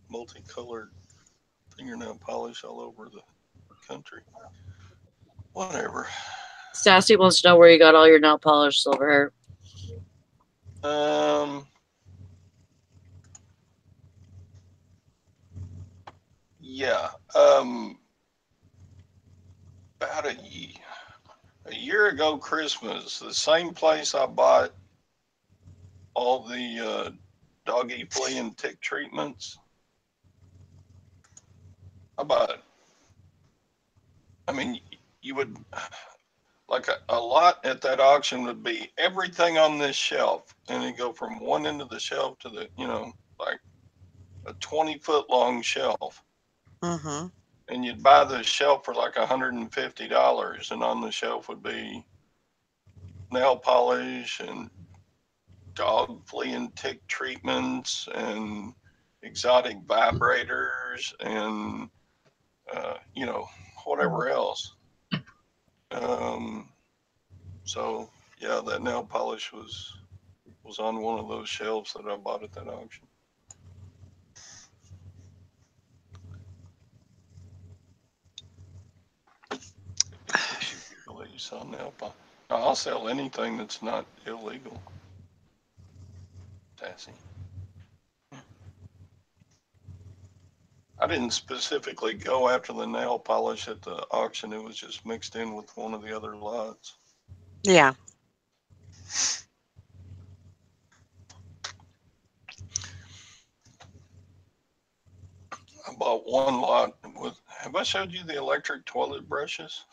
multicolored fingernail polish all over the country. Whatever. Sassy wants to know where you got all your nail polish, Silver Hair. Yeah. About a year ago Christmas, the same place I bought all the doggy flea and tick treatments. I mean, you would, like a lot at that auction would be everything on this shelf, and it'd go from one end of the shelf to the, like a 20-foot long shelf. Mm-hmm. And you'd buy the shelf for like $150, and on the shelf would be nail polish and dog flea and tick treatments and exotic vibrators and whatever else. So yeah, that nail polish was on one of those shelves that I bought at that auction. You sell nail polish. I'll sell anything that's not illegal. Sassy. I didn't specifically go after the nail polish at the auction. It was just mixed in with one of the other lots. Yeah. I bought one lot with. Have I showed you the electric toilet brushes?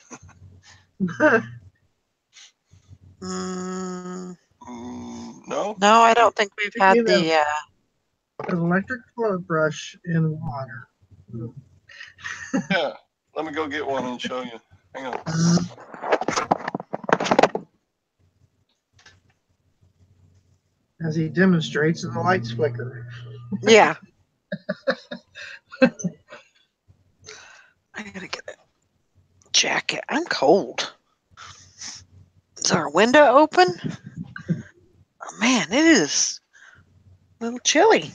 Mm, No. no, I don't think we've had the. An electric toilet brush in water. Yeah. Let me go get one and show you. Hang on. As he demonstrates, and the lights flicker. Yeah. I gotta get a jacket. I'm cold. Is our window open? Oh, man, it is a little chilly.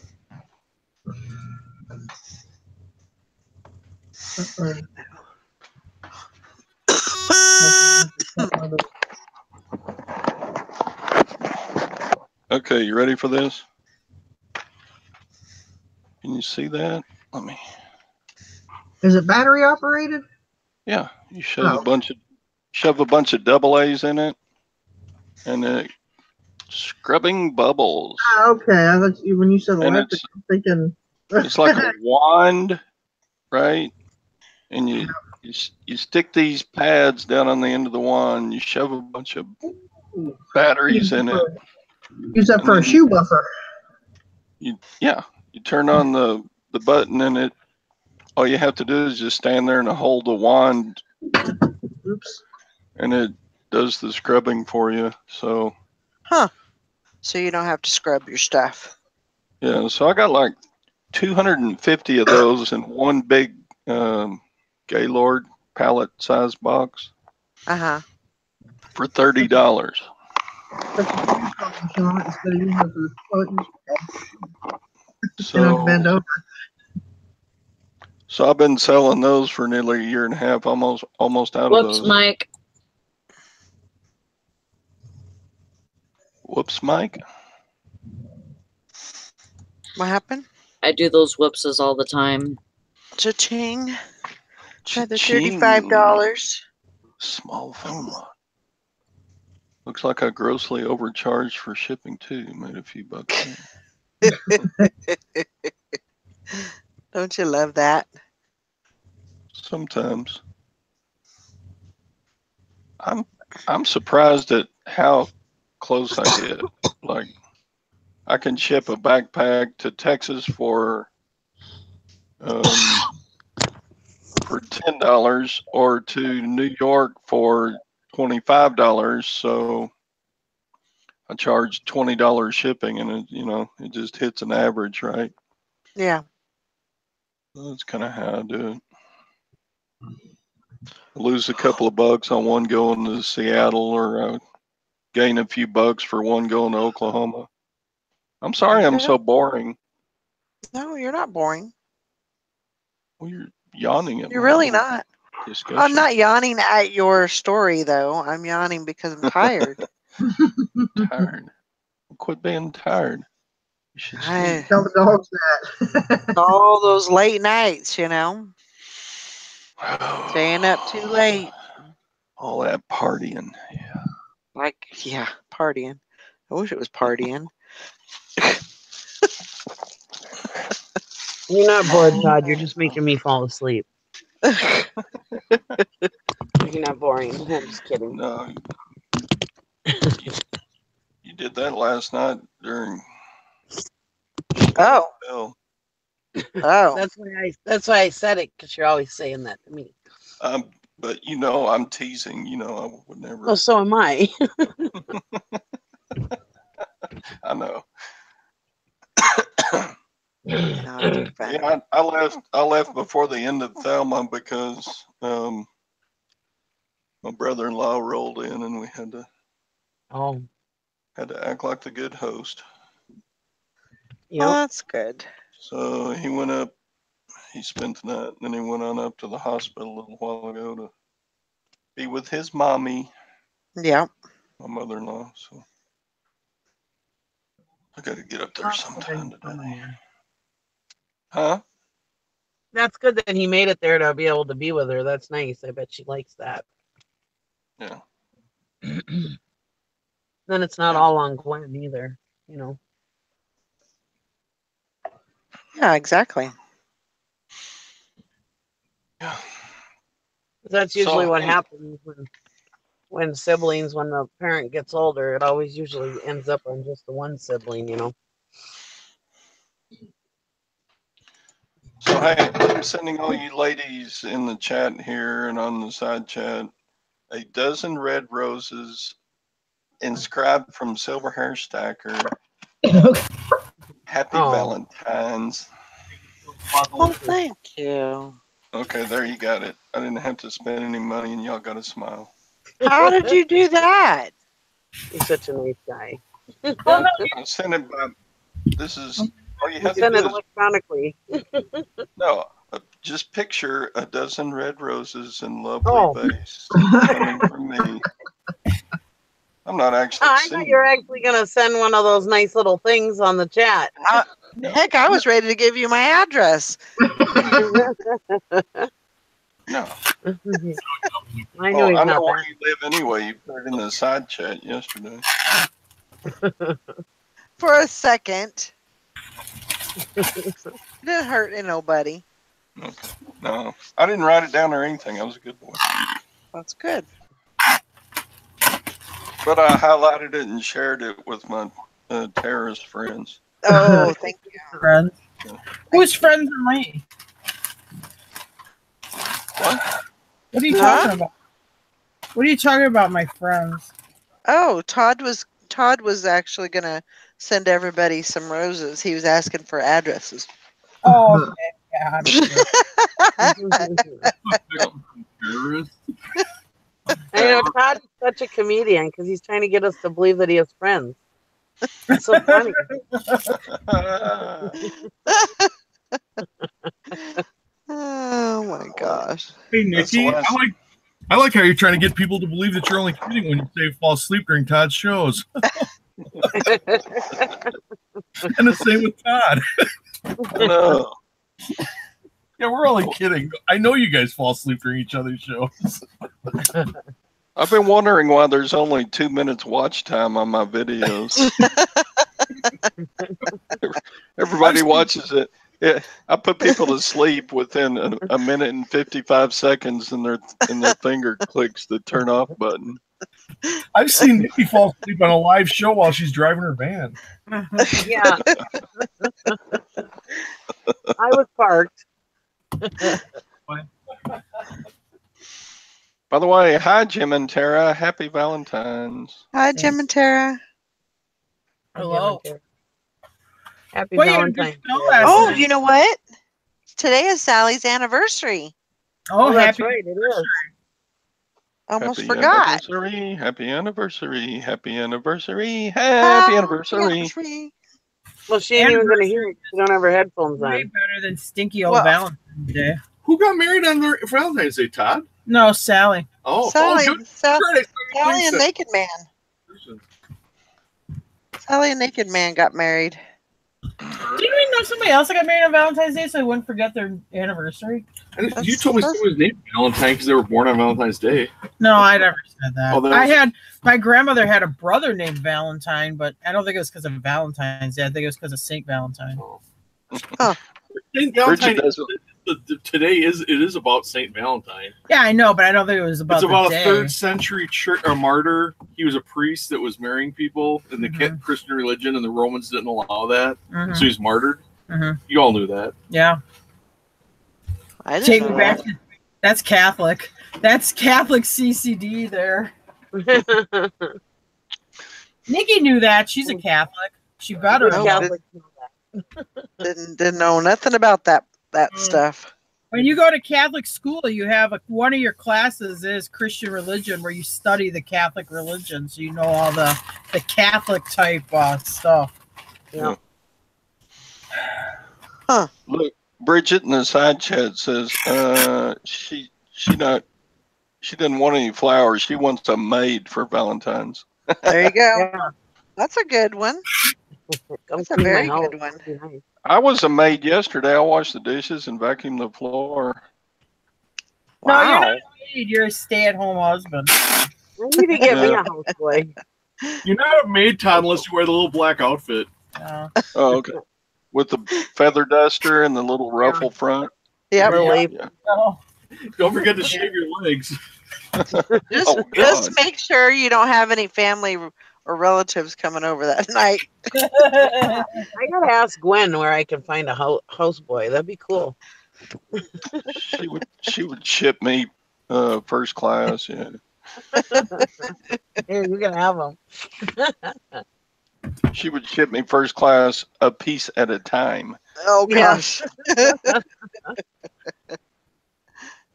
Okay, you ready for this? Can you see that? Let me. Is it battery operated? Yeah, you shove Oh. a bunch of double A's in it, and it scrubbing bubbles. Ah, okay. I thought when you said And electric, I'm thinking. it's like a wand, right? And you stick these pads down on the end of the wand. You shove a bunch of batteries in it. Use that and for a then shoe buffer. You turn on the button, and it. All you have to do is just stand there and hold the wand, Oops. and it does the scrubbing for you. So Huh. So you don't have to scrub your stuff. yeah, so I got like 250 of those in one big Gaylord pallet size box Uh-huh. for $30. Put your shoe polish on it instead of using it for the buttons. You don't have to So bend over. so I've been selling those for nearly a year and a half, almost out of Whoops, those. Mike. Whoops, Mike. What happened? I do those whoopses all the time. Cha-ching. Another Cha-ching. $35. Small phone line. Looks like I grossly overcharged for shipping too. Made a few bucks. Don't you love that? Sometimes. I'm surprised at how close I get. Like, I can ship a backpack to Texas for $10 or to New York for $25. So I charge $20 shipping, and it just hits an average, right? Yeah. That's kind of how I do it. I lose a couple of bucks on one going to Seattle, or I gain a few bucks for one going to Oklahoma. I'm sorry I'm so boring. No, you're not boring. Well, you're yawning at You're my really little not. discussion. I'm not yawning at your story, though. I'm yawning because I'm tired. Tired. Quit being tired. You should I- sleep. Tell the dogs that. All those late nights, staying up too late. All that partying. Yeah. Yeah, partying. I wish it was partying. You're not bored, Todd. You're just making me fall asleep. You're not boring. I'm just kidding. No. You did that last night during. Oh. Bill. Oh. That's why I said it, because you're always saying that to me. But I'm teasing. I would never. Well, so am I. I know. No, it's fun. Yeah, I left before the end of Thelma because my brother-in-law rolled in, and we had to act like the good host. Well, that's good. So he went up. He spent the night, and then he went on up to the hospital a little while ago to be with his mommy. Yeah. My mother-in-law. So I got to get up there sometime today. Huh? That's good that he made it there to be able to be with her. That's nice. I bet she likes that. Yeah. Then it's not all on Gwen either, Yeah, exactly. Yeah. That's usually what happens when siblings, when the parent gets older, it always usually ends up on just the one sibling, So hey, I'm sending all you ladies in the chat here and on the side chat a dozen red roses inscribed from Silver Hair Stacker. Happy Valentine's. Oh, thank you. Okay, there you got it. I didn't have to spend any money, and y'all got a smile. How did you do that? You're such a nice guy. I sent it by. This is all you have to Send do. it electronically. No, just picture a dozen red roses in lovely vase coming from me. I'm not actually I seeing thought you were it. actually going to send one of those nice little things on the chat. No. Heck, I was ready to give you my address. No. I knew he's I know not where that. you live anyway. You put it in the side chat yesterday. For a second. Didn't hurt nobody. Okay. No, I didn't write it down or anything. I was a good boy. That's good. But I highlighted it and shared it with my terrorist friends. Oh, thank you. Friends. Yeah. Whose friends are me? What? What are you talking about? What are you talking about, my friends? Oh, Todd was actually gonna send everybody some roses. He was asking for addresses. Oh, okay. Yeah, I'm sure. Terrorist? I know Todd is such a comedian because he's trying to get us to believe that he has friends. It's so funny. Oh my gosh. Hey That's the Nikki, last- I like how you're trying to get people to believe that you're only kidding when you say fall asleep during Todd's shows. And the same with Todd. No. Yeah, we're only kidding. I know you guys fall asleep during each other's shows. I've been wondering why there's only 2 minutes watch time on my videos. Everybody watches it. Yeah, I put people to sleep within a minute and 55 seconds, and their finger clicks the turn off button. I've seen Nikki fall asleep on a live show while she's driving her van. Yeah. I was parked. By the way, hi Jim and Tara. Happy Valentine's. Hi, Jim and Tara. Hello. Happy Well, you had a good Valentine's show Day. last Oh, night. you know what? Today is Sally's anniversary. Oh, that's happy. right. It is. Almost Happy forgot. anniversary. Happy anniversary. Happy anniversary. Happy anniversary. Well, she ain't even going to hear it. She don't have her headphones Way on. better than stinky old Well- Valentine's Day. Who got married on Valentine's Day, Todd? No, Sally. Oh, Sally, good. Sally, Right, Sally and Naked Man. Sally and Naked Man got married. Didn't we know somebody else that got married on Valentine's Day so they wouldn't forget their anniversary? And you told me someone was named Valentine because they were born on Valentine's Day. No, I never said that. Oh, that was- My grandmother had a brother named Valentine, but I don't think it was because of Valentine's Day. I think it was because of Saint Valentine. Saint Valentine. Bridget does- Today is about Saint Valentine. Yeah, I know, but I don't think it was about It's the about day. a third century martyr. He was a priest that was marrying people in the Christian religion, and the Romans didn't allow that, Mhm. so he's martyred. Mhm. You all knew that. Yeah. I didn't Take know me back. that. That's Catholic. That's Catholic CCD there. Nikki knew that. She's a Catholic. She better Oh, know. Catholics know that. Didn't know nothing about that stuff. When you go to Catholic school, you have one of your classes is Christian religion, where you study the Catholic religion, so you know all the Catholic type stuff. Yeah. Look, Bridget in the side chat says she didn't want any flowers. She wants a maid for Valentine's. There you go. Yeah. That's a good one. Come That's a clean my very house. good one. Be nice. I was a maid yesterday. I washed the dishes and vacuumed the floor. No, you're Wow. not married. You're a stay-at-home husband. You need to get me a houseboy. You're not a maid, Todd, unless you wear the little black outfit. No. Oh, okay. With the feather duster and the little ruffle front. Yep. Really. Yeah. No. Don't forget to shave your legs. Just, Oh, just God. make sure you don't have any family or relatives coming over that night. I gotta ask Gwen where I can find a houseboy. That'd be cool. She would ship me first class. Yeah. Here, you can have them. She would ship me first class a piece at a time. Oh Yeah. gosh.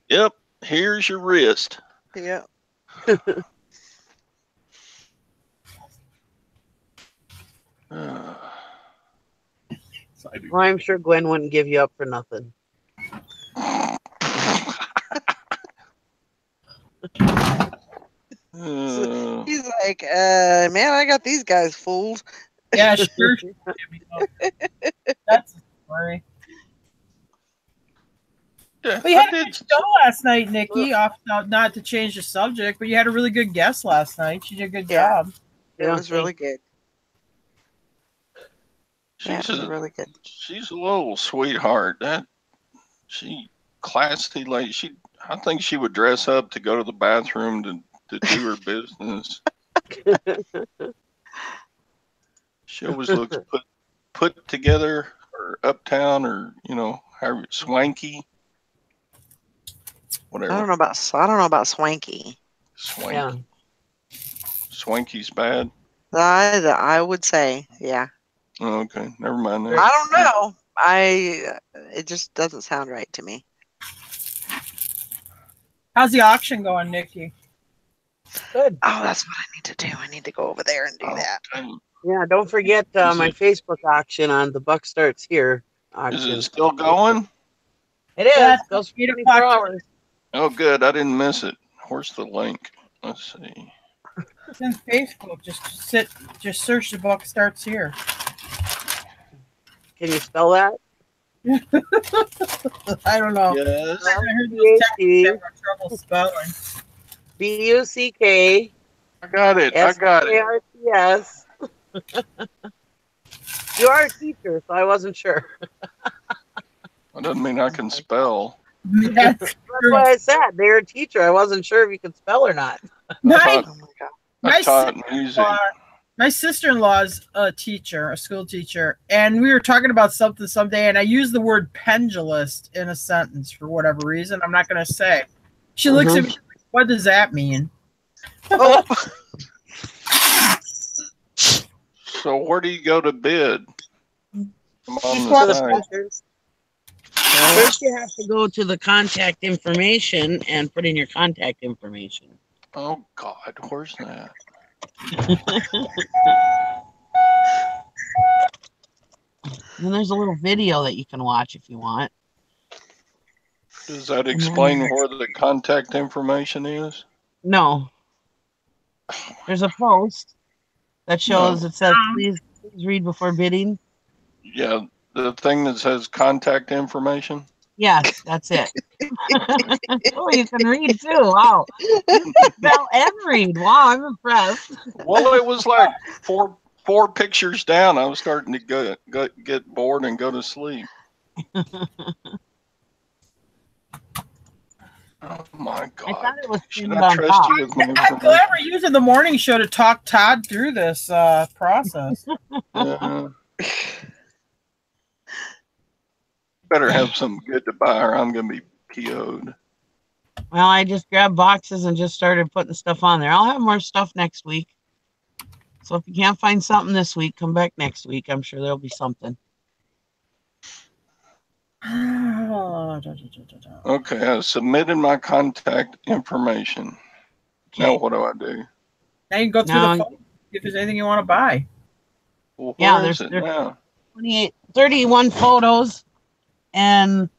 Yep. Here's your wrist. Yeah. Well, I'm sure Gwen wouldn't give you up for nothing. He's like, man, I got these guys fooled. Yeah, sure. That's a story. Yeah, But you had I a good did. show last night, Nikki. Not to change the subject, but you had a really good guest last night. She did a good Yeah. job. It was really good. Yeah, She's it was a really good. she's a little sweetheart. She classy lady. I think she would dress up to go to the bathroom to do her business. She always looks put together or uptown or how swanky. Whatever. I don't know about swanky. Swanky. Yeah. Swanky's bad. I would say, yeah. Oh, okay, never mind that. I don't know. It just doesn't sound right to me. How's the auction going, Nikki? Good. Oh, that's what I need to do. I need to go over there and do that. Okay. Yeah, don't forget my Facebook auction on the Buck Starts Here Is auction. it still going? It is. Yeah, It goes for 8 24 o'clock. hours. Oh, good. I didn't miss it. Where's the link? Let's see. It's in Facebook. Just search the Buck Starts Here. Can you spell that? I don't know. Yes. I heard those B-A-C, having trouble spelling. B-U-C-K, I got it. I got it. S-A-R-T-S. You are a teacher, so I wasn't sure. That doesn't mean I can spell. That's That's why I said they're a teacher. I wasn't sure if you could spell or not. nice. Oh my god. I taught music. My sister-in-law's a teacher, a school teacher, and we were talking about something someday, and I used the word pendulist in a sentence for whatever reason. I'm not going to say. She looks at me, what does that mean? Oh. So where do you go to bid? I'm on Just the for the site. sponsors. First, you have to go to the contact information and put in your contact information. Oh God, where's that? And there's a little video that you can watch if you want. Does that explain where the contact information is? No. There's a post that shows it says, please read before bidding. Yeah, the thing that says contact information. Yes, that's it. Oh, you can read too. Wow. You can spell and read. Wow, I'm impressed. Well, it was like four pictures down. I was starting to get bored and go to sleep. Oh my God! I thought it was Should pinned I on trust top. you with my I'm information? glad we're using the morning show to talk Todd through this process. Better have something good to buy, or I'm gonna be PO'd. Well, I just grabbed boxes and just started putting stuff on there. I'll have more stuff next week. So if you can't find something this week, come back next week. I'm sure there'll be something. Okay, I submitted my contact information. Now what do I do? Now you can go through Now- the phone, if there's anything you want to buy. Well, Yeah, where is there's- it now? 31 photos, and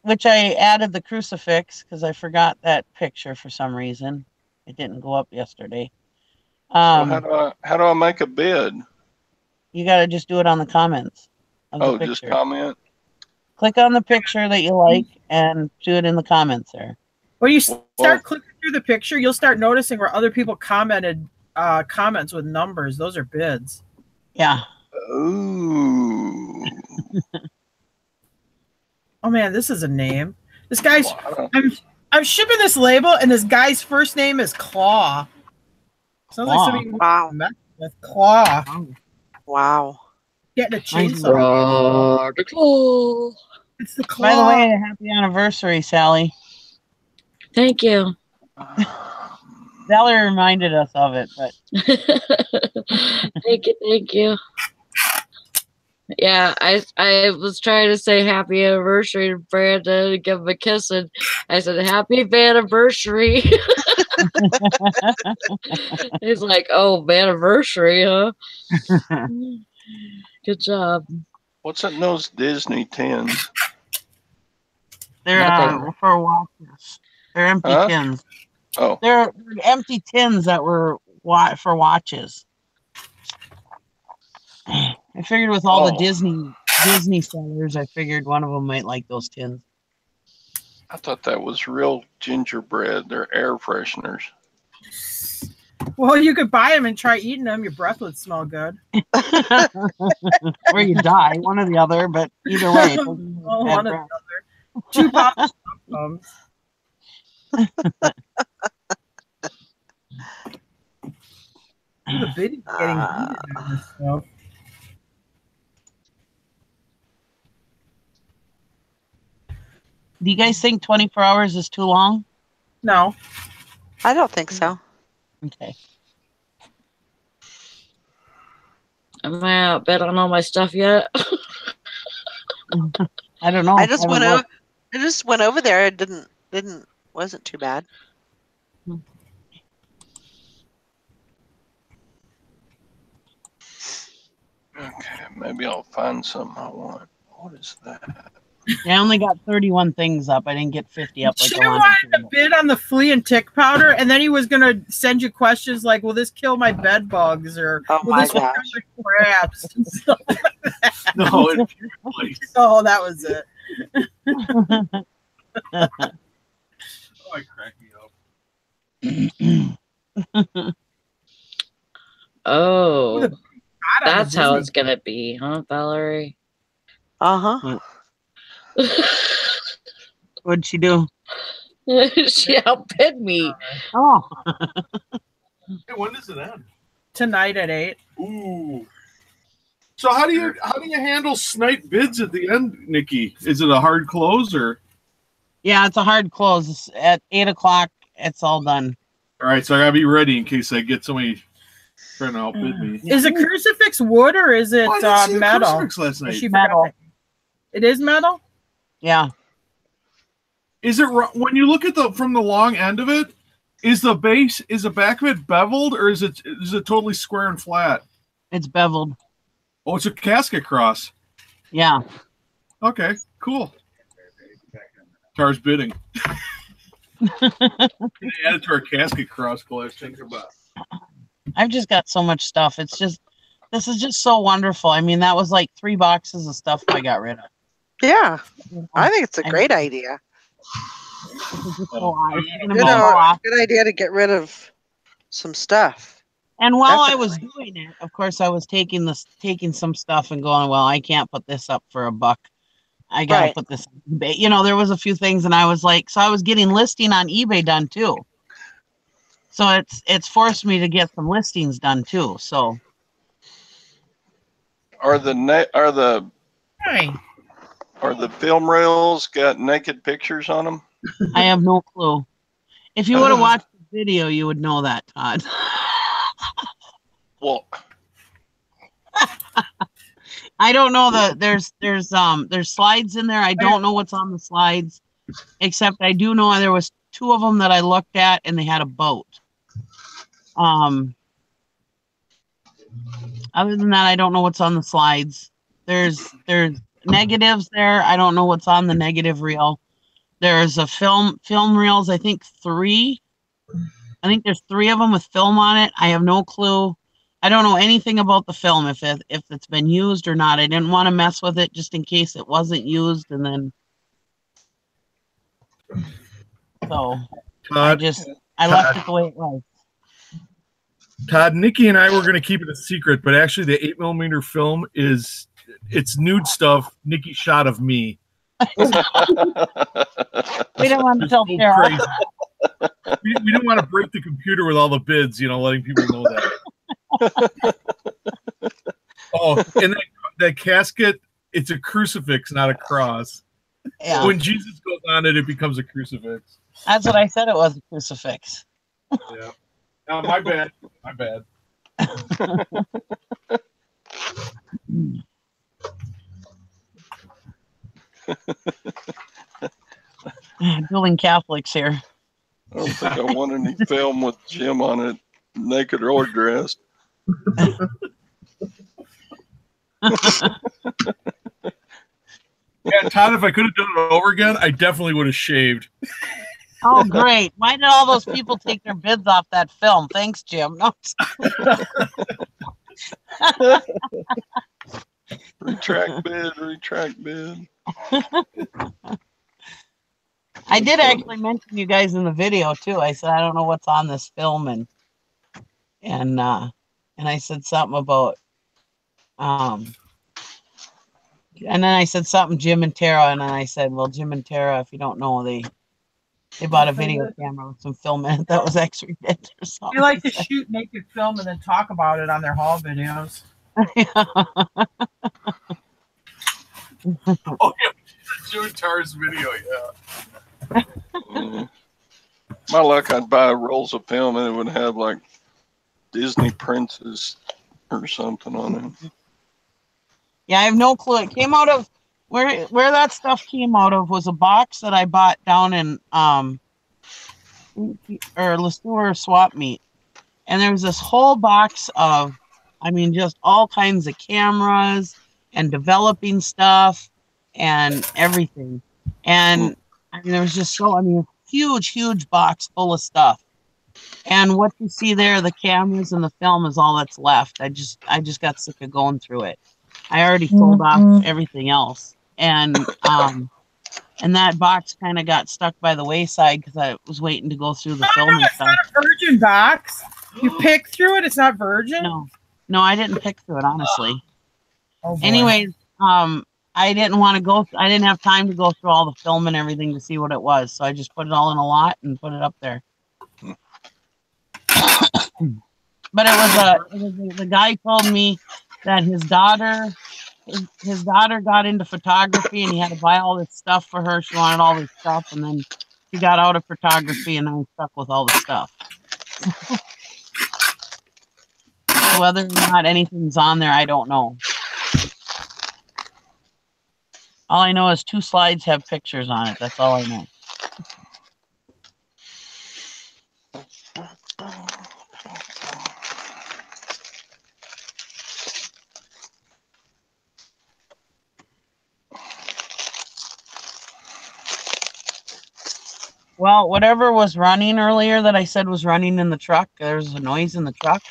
which I added the crucifix because I forgot that picture for some reason. It didn't go up yesterday. So how do I make a bid? You got to just do it on the comments of the Oh, picture. just comment. Click on the picture that you like and do it in the comments there. When you start clicking through the picture, you'll start noticing where other people commented comments with numbers. Those are bids. Yeah. Ooh. Oh man, this is a name. This guy's Wow. I'm shipping this label, and this guy's first name is Claw. Sounds like somebody Wow. messed with Claw. Wow. Getting a Nice. chainsaw. Cool. It's the Claw. By the way, happy anniversary, Sally. Thank you. Sally reminded us of it, but Thank you. Yeah, I was trying to say happy anniversary to Brandon and give him a kiss, and I said happy anniversary. He's like, "Oh, anniversary, huh?" Good job. What's in those Disney tins? they're Nothing. for watches. They're empty Huh? tins. Oh, They're empty tins that were for watches. I figured with all the Disney sellers, I figured one of them might like those tins. I thought that was real gingerbread. They're air fresheners. Well, you could buy them and try eating them. Your breath would smell good. Or you die, one or the other, but either way. One or the other. 2 pounds of the video's getting heated on this stuff. Do you guys think 24 hours is too long? No. I don't think so. Okay. Am I outbid on all my stuff yet? I don't know. I just went over there. It wasn't too bad. Okay, maybe I'll find something I want. What is that? I only got 31 things up. I didn't get 50 up like Jim I wanted wanted to bid on the flea and tick powder, and then he was going to send you questions like, will this kill my bed bugs? Or Oh will my this kill gosh. my crabs? And stuff like that. No, it's your place. Oh, that was it. Oh, it cracked me up. Oh, God, that's I'm a how Disney- it's gonna be, huh, Valerie? Uh-huh. What'd she do? She outbid me. Oh, Hey, when does it end? Tonight at 8. Ooh. So how do you handle snipe bids at the end, Nikki? Is it a hard close or? yeah, it's a hard close. At 8 o'clock, it's all done. All right, so I gotta be ready in case I get somebody trying to outbid me. Is a crucifix wood or is it Oh, I didn't see a metal? crucifix last night. Is she Metal. forgot? It is metal? Yeah. Is it when you look at from the long end of it? Is the back of it beveled or is it totally square and flat? It's beveled. Oh, it's a casket cross. Yeah. Okay, cool. Tar's bidding. Add it to our casket cross collection. I've just got so much stuff. This is just so wonderful. I mean, that was like 3 boxes of stuff I got rid of. Yeah. I think it's a great idea. Good idea to get rid of some stuff. And while I Definitely. was doing it, of course, I was taking some stuff and going, well, I can't put this up for $1. I gotta Right. put this on eBay. You know, there was a few things, and I was like, so I was getting listing on eBay done too. So it's forced me to get some listings done too. So Are the Hey. film reels got naked pictures on them? I have no clue. If you would have watched the video, you would know that, Todd. Well, I don't know that there's slides in there. I don't know what's on the slides, except I do know there was 2 of them that I looked at and they had a boat. Other than that, I don't know what's on the slides. There's negatives there. I don't know what's on the negative reel. There's a film reels. I think 3. I think there's 3 of them with film on it. I have no clue. I don't know anything about the film, if it's been used or not. I didn't want to mess with it just in case it wasn't used, and then so Todd, I left it the way it was. Todd, Nikki and I were going to keep it a secret, but actually the 8mm film it's nude stuff Nikki shot of me. We don't want to tell So Sarah. crazy. We didn't want to break the computer with all the bids, letting people know that. Oh, and that casket, it's a crucifix, not a cross. Yeah, When Jesus goes on it, it becomes a crucifix. that's what I said. It was a crucifix. Yeah. Oh, my bad. My bad. Building Catholics here. I don't think I want any film with Jim on it, naked or dressed. Yeah, Todd, if I could have done it over again, I definitely would have shaved. Oh, great. Why did all those people take their bids off that film? Thanks, Jim. No, Retract bid, retract bid. I did actually mention you guys in the video too. I said I don't know what's on this film, and I said something about and then I said something Jim and Tara, and then I said, well, Jim and Tara, if you don't know, they bought a video camera with some film in it that was X-ray bit or something. They like to shoot naked film and then talk about it on their haul videos. Oh yeah, June Tar's video, yeah. My luck, I'd buy rolls of film and it would have like Disney princess or something on it. Yeah, I have no clue. It came out of where that stuff came out of was a box that I bought down in Le Sueur swap meet, and there was this whole box of, I mean, just all kinds of cameras and developing stuff and everything. And I mean, there was just huge box full of stuff. And what you see there, the cameras and the film, is all that's left. I just got sick of going through it. I already sold off everything else. And that box kind of got stuck by the wayside because I was waiting to go through the film and stuff. It's not a virgin box. You pick through it. It's not virgin. No, I didn't pick through it, honestly. Oh, boy. Anyways, I didn't want to go. I didn't have time to go through all the film and everything to see what it was, so I just put it all in a lot and put it up there. But the guy told me that his daughter got into photography and he had to buy all this stuff for her. She wanted all this stuff, and then she got out of photography and I'm stuck with all the stuff. So whether or not anything's on there, I don't know. All I know is 2 slides have pictures on it. That's all I know. Well, whatever was running earlier that I said was running in the truck, there's a noise in the truck.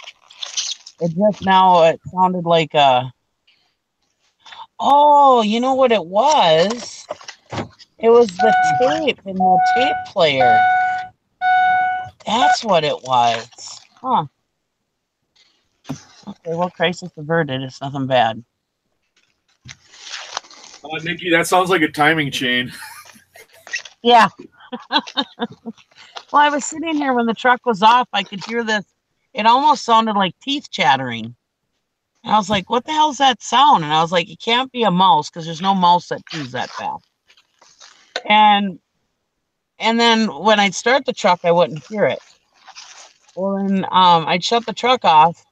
It sounded like a... Oh, you know what it was? It was the tape in the tape player. That's what it was. Huh. Okay, well, crisis averted. It's nothing bad. Nikki, that sounds like a timing chain. Yeah. Well, I was sitting here when the truck was off. I could hear this. It almost sounded like teeth chattering. And I was like, what the hell is that sound? And I was like, it can't be a mouse because there's no mouse that chews that fast. And then when I'd start the truck, I wouldn't hear it. Well, then I'd shut the truck off,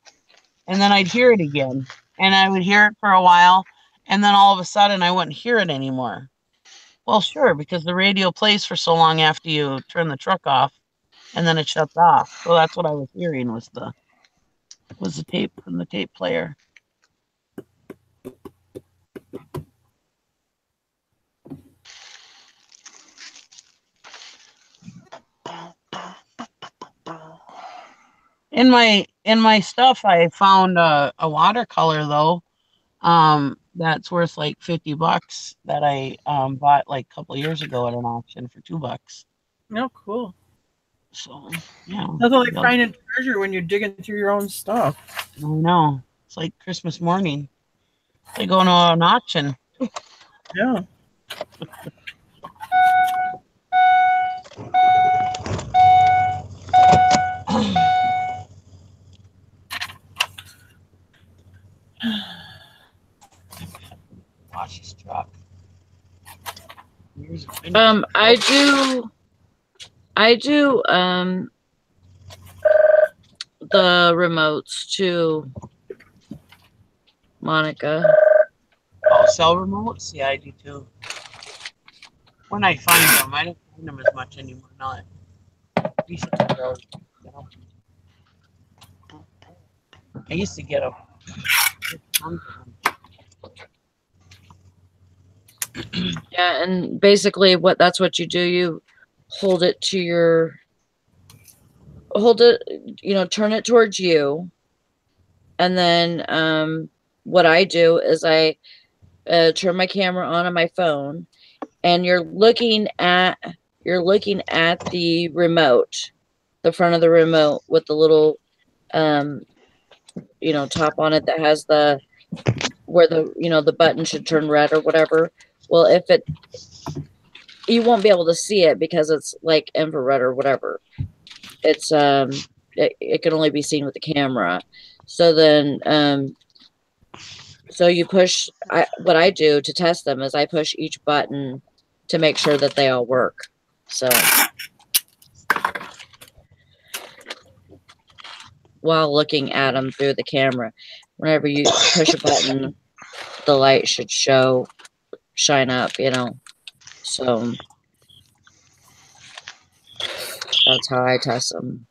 and then I'd hear it again. And I would hear it for a while, and then all of a sudden I wouldn't hear it anymore. Well, sure, because the radio plays for so long after you turn the truck off, and then it shuts off. So that's what I was hearing was the tape from the tape player. In my stuff, I found a watercolor though. That's worth like $50 that I bought like a couple years ago at an auction for $2. Oh, cool. So yeah, nothing like finding treasure when you're digging through your own stuff. I know. It's like Christmas morning. They go to an auction. Yeah. Wash his truck. I do the remotes too, Monica. Oh, cell remotes? Yeah, I do too. When I find them, I don't find them as much anymore. Not. I used to get them. Yeah, and basically that's what you do. You hold it to your, turn it towards you. And then what I do is I turn my camera on my phone, and you're looking at the remote, the front of the remote with the little top on it that has the where the button should turn red or whatever. Well, you won't be able to see it because it's like infrared or whatever. It's it can only be seen with the camera. So then so you push, what I do to test them is I push each button to make sure that they all work. So while looking at them through the camera, whenever you push a button, the light should shine up, So that's how I test them.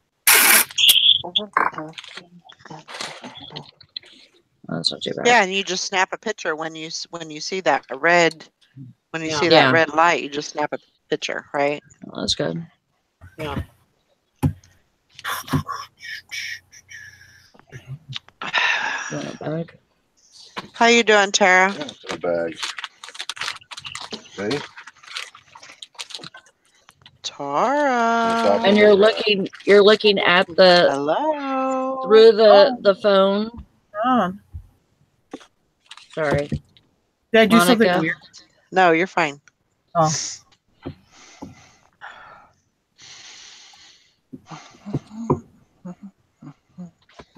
That's not too bad. Yeah, and you just snap a picture when you see that red, see Yeah. that red light. You just snap a picture, right? Well, that's good. Yeah. You want a bag? How you doing, Tara? A bag. Okay. Tara. And you're looking at the Hello. through the phone. Oh, Sorry. did I do Monica? something weird? No, you're fine. Oh,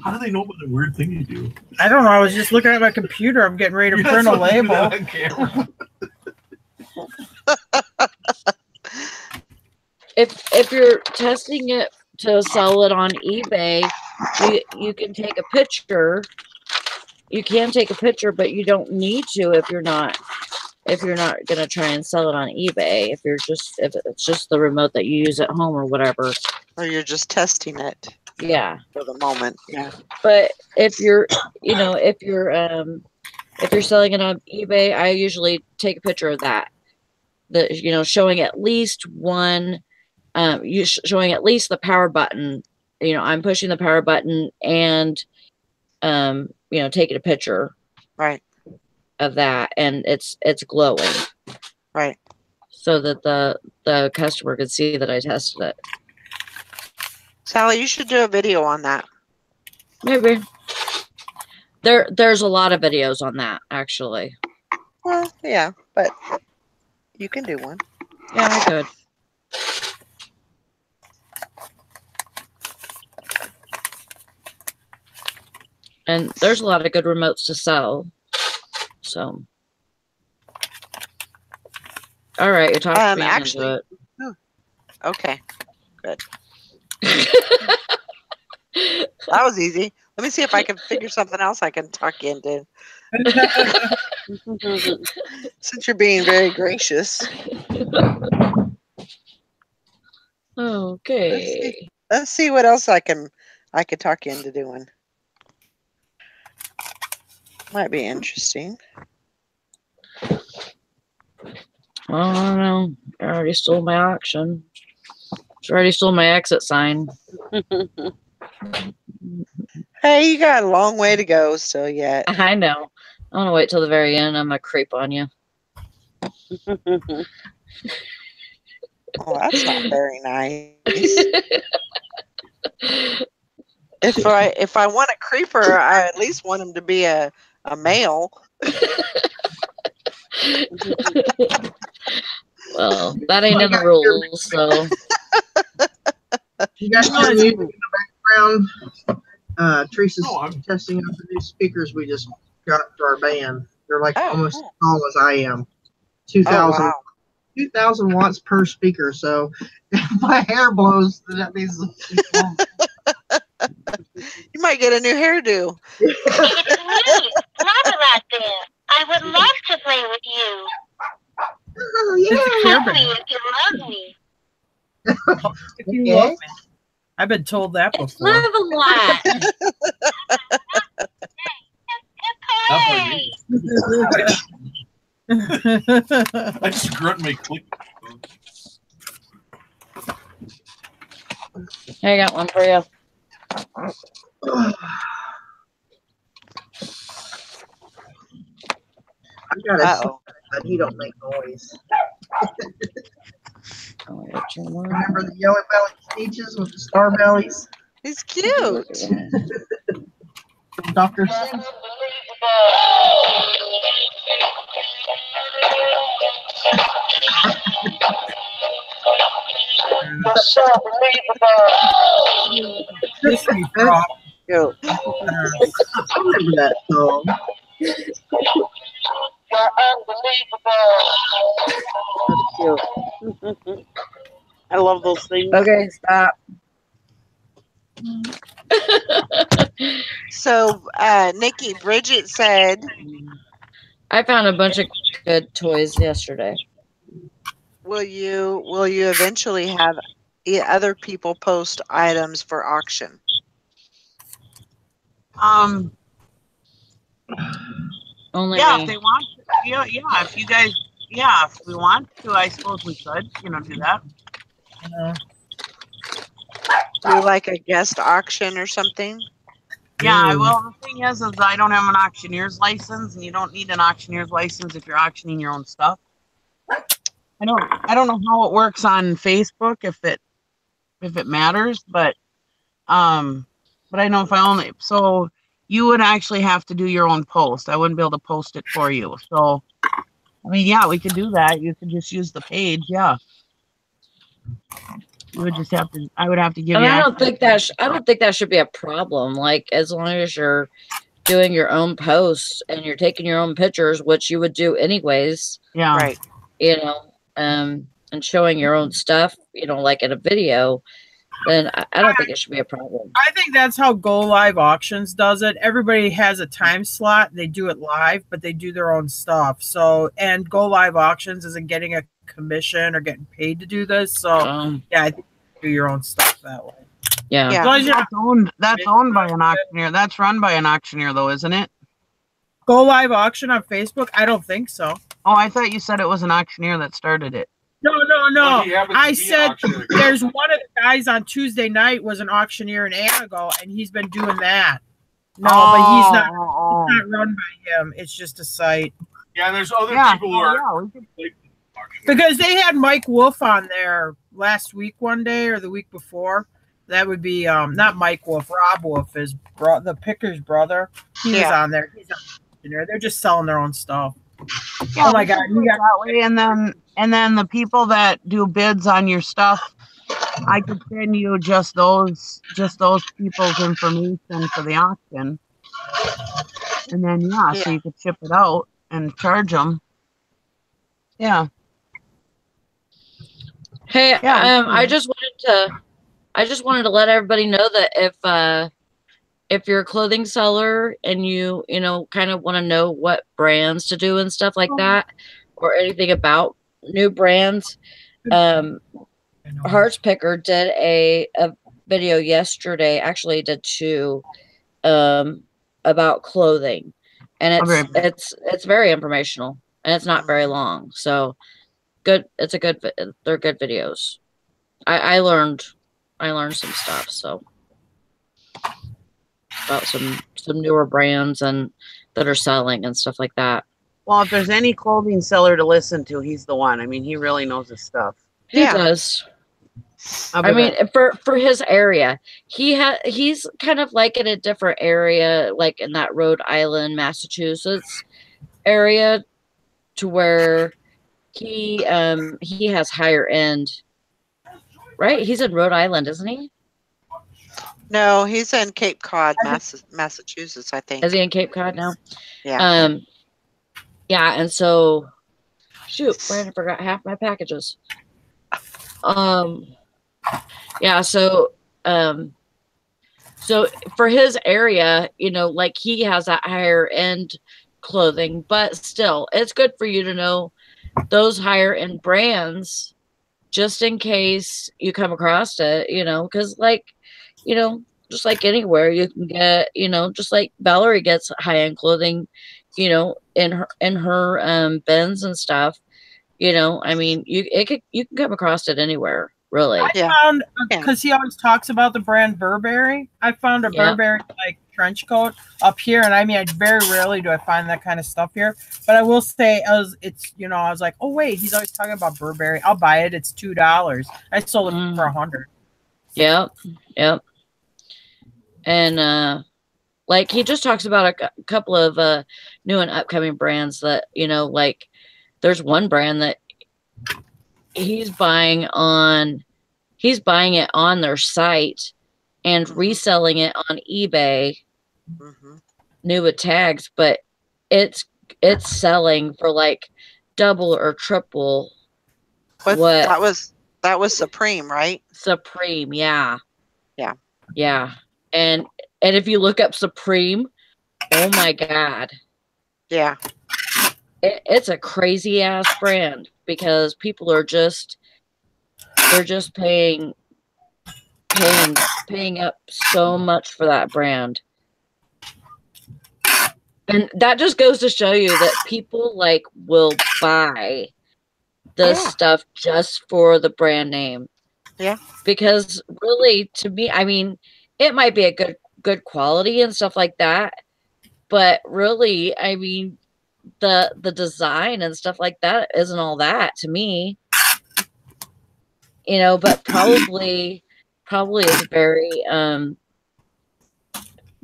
How do they know about the weird thing you do? I don't know. I was just looking at my computer. I'm getting ready to You're print a not supposed to do that label. on camera. If you're testing it to sell it on eBay, you can take a picture. You can take a picture, but you don't need to if you're not gonna try and sell it on eBay. If it's just the remote that you use at home or whatever. Or you're just testing it Yeah. for the moment. Yeah. But if you're selling it on eBay, I usually take a picture of that. Showing at least one, showing at least the power button. I'm pushing the power button and, taking a picture Right. of that, and it's glowing. Right. So that the customer can see that I tested it. Sally, you should do a video on that. Maybe. There's a lot of videos on that, actually. Well, yeah, but you can do one. Yeah, I could. And there's a lot of good remotes to sell. So. All right, you're talking me actually, into it. Okay, good. That was easy. Let me see if I can figure something else I can talk you into. Since you're being very gracious. Okay. Let's see what else I could talk you into doing. Might be interesting. I don't know. I already stole my auction. I already stole my exit sign. Hey, you got a long way to go still yet. I know. I want to wait till the very end. I'm going to creep on you. Oh, that's not very nice. If I want a creeper, I at least want him to be a male. Well, that ain't in the rules, so. You guys hear music in the background? Teresa's testing out the new speakers we just got for our band. They're like almost as tall as I am. 2,000 2,000 watts per speaker. So if my hair blows, then that means you might get a new hairdo. It's me, Marmalade Bear. I would love to play with you. Oh, yeah. Tell me if you love me. If you love me. I've been told that before. Love a lot. Hey. I just grunt and make click. Hey, I got one for you. I got a Uh-oh. son, but he don't make noise. Remember the yellow belly speeches with the star bellies? He's cute. From Dr. Seuss. Disney frog. Cute. I remember that song. That's cute. I love those things. Okay, stop. So, Nikki, Bridget said, I found a bunch of good toys yesterday. will you eventually have other people post items for auction? Only Yeah, me. if they want to. Yeah, if you guys, if we want to, I suppose we could, do that. Do like a guest auction or something? Yeah, well, the thing is I don't have an auctioneer's license, and you don't need an auctioneer's license if you're auctioning your own stuff. I don't know how it works on Facebook if it matters, but I know so you would actually have to do your own post. I wouldn't be able to post it for you. So, I mean, yeah, we could do that. You could just use the page. Yeah. You would just have to. I would have to give you. I don't think that should be a problem. Like, as long as you're doing your own posts and you're taking your own pictures, which you would do anyways. Yeah. Right. And showing your own stuff, like in a video, then I don't think it should be a problem. I think that's how Go Live Auctions does it. Everybody has a time slot. They do it live, but they do their own stuff. So, and Go Live Auctions isn't getting a commission or getting paid to do this. So, yeah, I think you do your own stuff that way. Yeah. That's owned by an auctioneer. That's run by an auctioneer, though, isn't it? Go Live Auction on Facebook? I don't think so. Oh, I thought you said it was an auctioneer that started it. No. I said there's one of the guys on Tuesday night was an auctioneer in Anago, and he's been doing that. No, but he's not run by him. It's just a site. Yeah, and there's other people who are. Because they had Mike Wolf on there last week one day or the week before. That would be not Mike Wolf, Rob Wolf, the Picker's brother. He was on there. He's on there. They're just selling their own stuff. Yeah, oh my God! That way, and then the people that do bids on your stuff, I could send you just those people's information for the auction, and then so you could ship it out and charge them. Yeah. Hey, I just wanted to let everybody know that if you're a clothing seller and you kind of want to know what brands to do and stuff like that, or anything about new brands, Hearts Picker did a video yesterday, actually did two, about clothing, and it's very informational and it's not very long. So good. They're good videos. I learned some stuff. So. About some newer brands and that are selling and stuff like that. Well, if there's any clothing seller to listen to, he's the one. I mean, he really knows his stuff. He does. I mean, for his area, he's kind of like in a different area, like in that Rhode Island, Massachusetts area, to where he has higher end. Right? He's in Rhode Island, isn't he? No, he's in Cape Cod, Massachusetts, I think. Is he in Cape Cod now? Yeah. Yeah, and so, shoot, Brandon forgot half my packages. Yeah, so for his area, like he has that higher end clothing, but still, it's good for you to know those higher end brands, just in case you come across it, because just like anywhere you can get, just like Valerie gets high-end clothing, in her bins and stuff, I mean, you can come across it anywhere. really. I found, because he always talks about the brand Burberry, I found a Burberry like trench coat up here, and I mean, very rarely do I find that kind of stuff here. But I will say, I was like, oh wait, he's always talking about Burberry. I'll buy it. It's $2. I sold it for $100. Yep. And like he just talks about a couple of new and upcoming brands that, you know, like there's one brand that he's buying it on their site and reselling it on eBay, new with tags, but it's selling for like double or triple what that was Supreme, right? Supreme, yeah. And if you look up Supreme, oh my God. Yeah. It's a crazy ass brand because people are just paying up so much for that brand. And that just goes to show you that people like will buy this stuff just for the brand name. Yeah. Because really, to me, I mean, it might be a good quality and stuff like that, but really, I mean, the design and stuff like that isn't all that to me. You know, but probably is very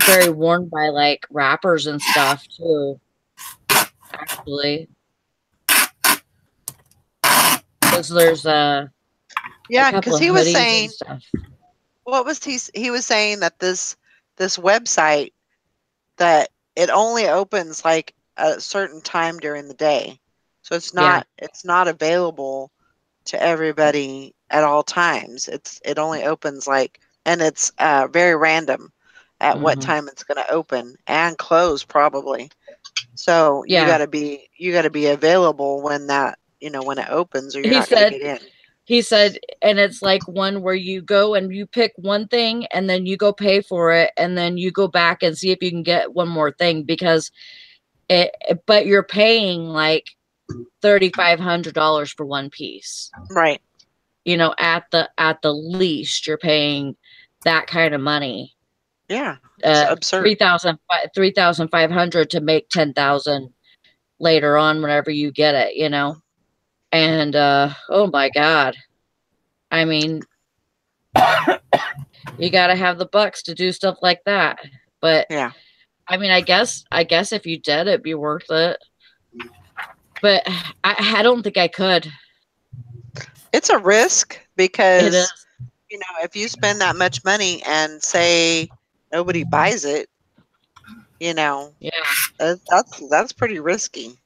very worn by like rappers and stuff too. Actually, because there's because he was saying stuff. What was he was saying that this website that it only opens like a certain time during the day, so it's not available to everybody at all times. It only opens like, and it's very random at what time it's going to open and close probably. So you got to be available when that, you know, when it opens, or you're not going to get in. He said, and it's like one where you go and you pick one thing and then you go pay for it and then you go back and see if you can get one more thing because but you're paying like $3,500 for one piece. Right. You know, at the least you're paying that kind of money. Yeah. It's absurd. $3,500 to make $10,000 later on whenever you get it, you know. And oh my God. I mean, you got to have the bucks to do stuff like that. But yeah. I mean, I guess if you did, it'd be worth it. But I don't think I could. It's a risk because, you know, if you spend that much money and say nobody buys it, you know, that's pretty risky.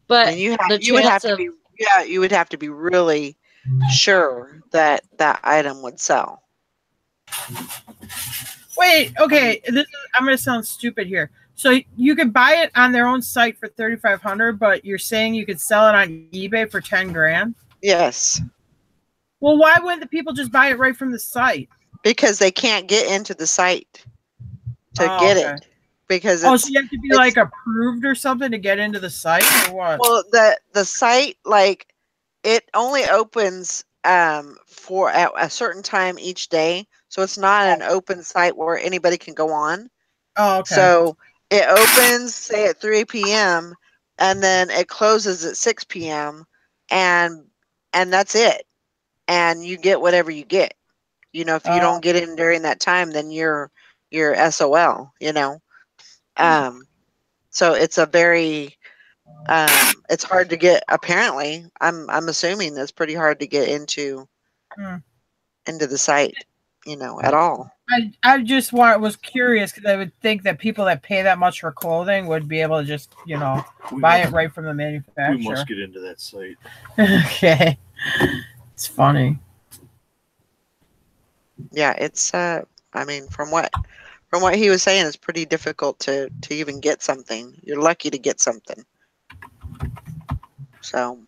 But and you would have to be really sure that that item would sell. Wait, okay, I'm going to sound stupid here. So you could buy it on their own site for $3,500, but you're saying you could sell it on eBay for $10,000? Yes. Well, why wouldn't the people just buy it right from the site? Because they can't get into the site to get it. Because so you have to be like approved or something to get into the site, or what? Well, the site, like, it only opens for at a certain time each day, so it's not an open site where anybody can go on. Oh, okay. So it opens, say, at 3 p.m. and then it closes at 6 p.m. and that's it. And you get whatever you get. You know, if you don't get in during that time, then you're SOL. You know. So it's a very it's hard to get. Apparently, I'm assuming it's pretty hard to get into the site, you know, at all. I just was curious because I would think that people that pay that much for clothing would be able to just, you know, buy it right from the manufacturer. We must get into that site. Okay, it's funny. Yeah, it's I mean, from what he was saying, it's pretty difficult to even get something. You're lucky to get something. So.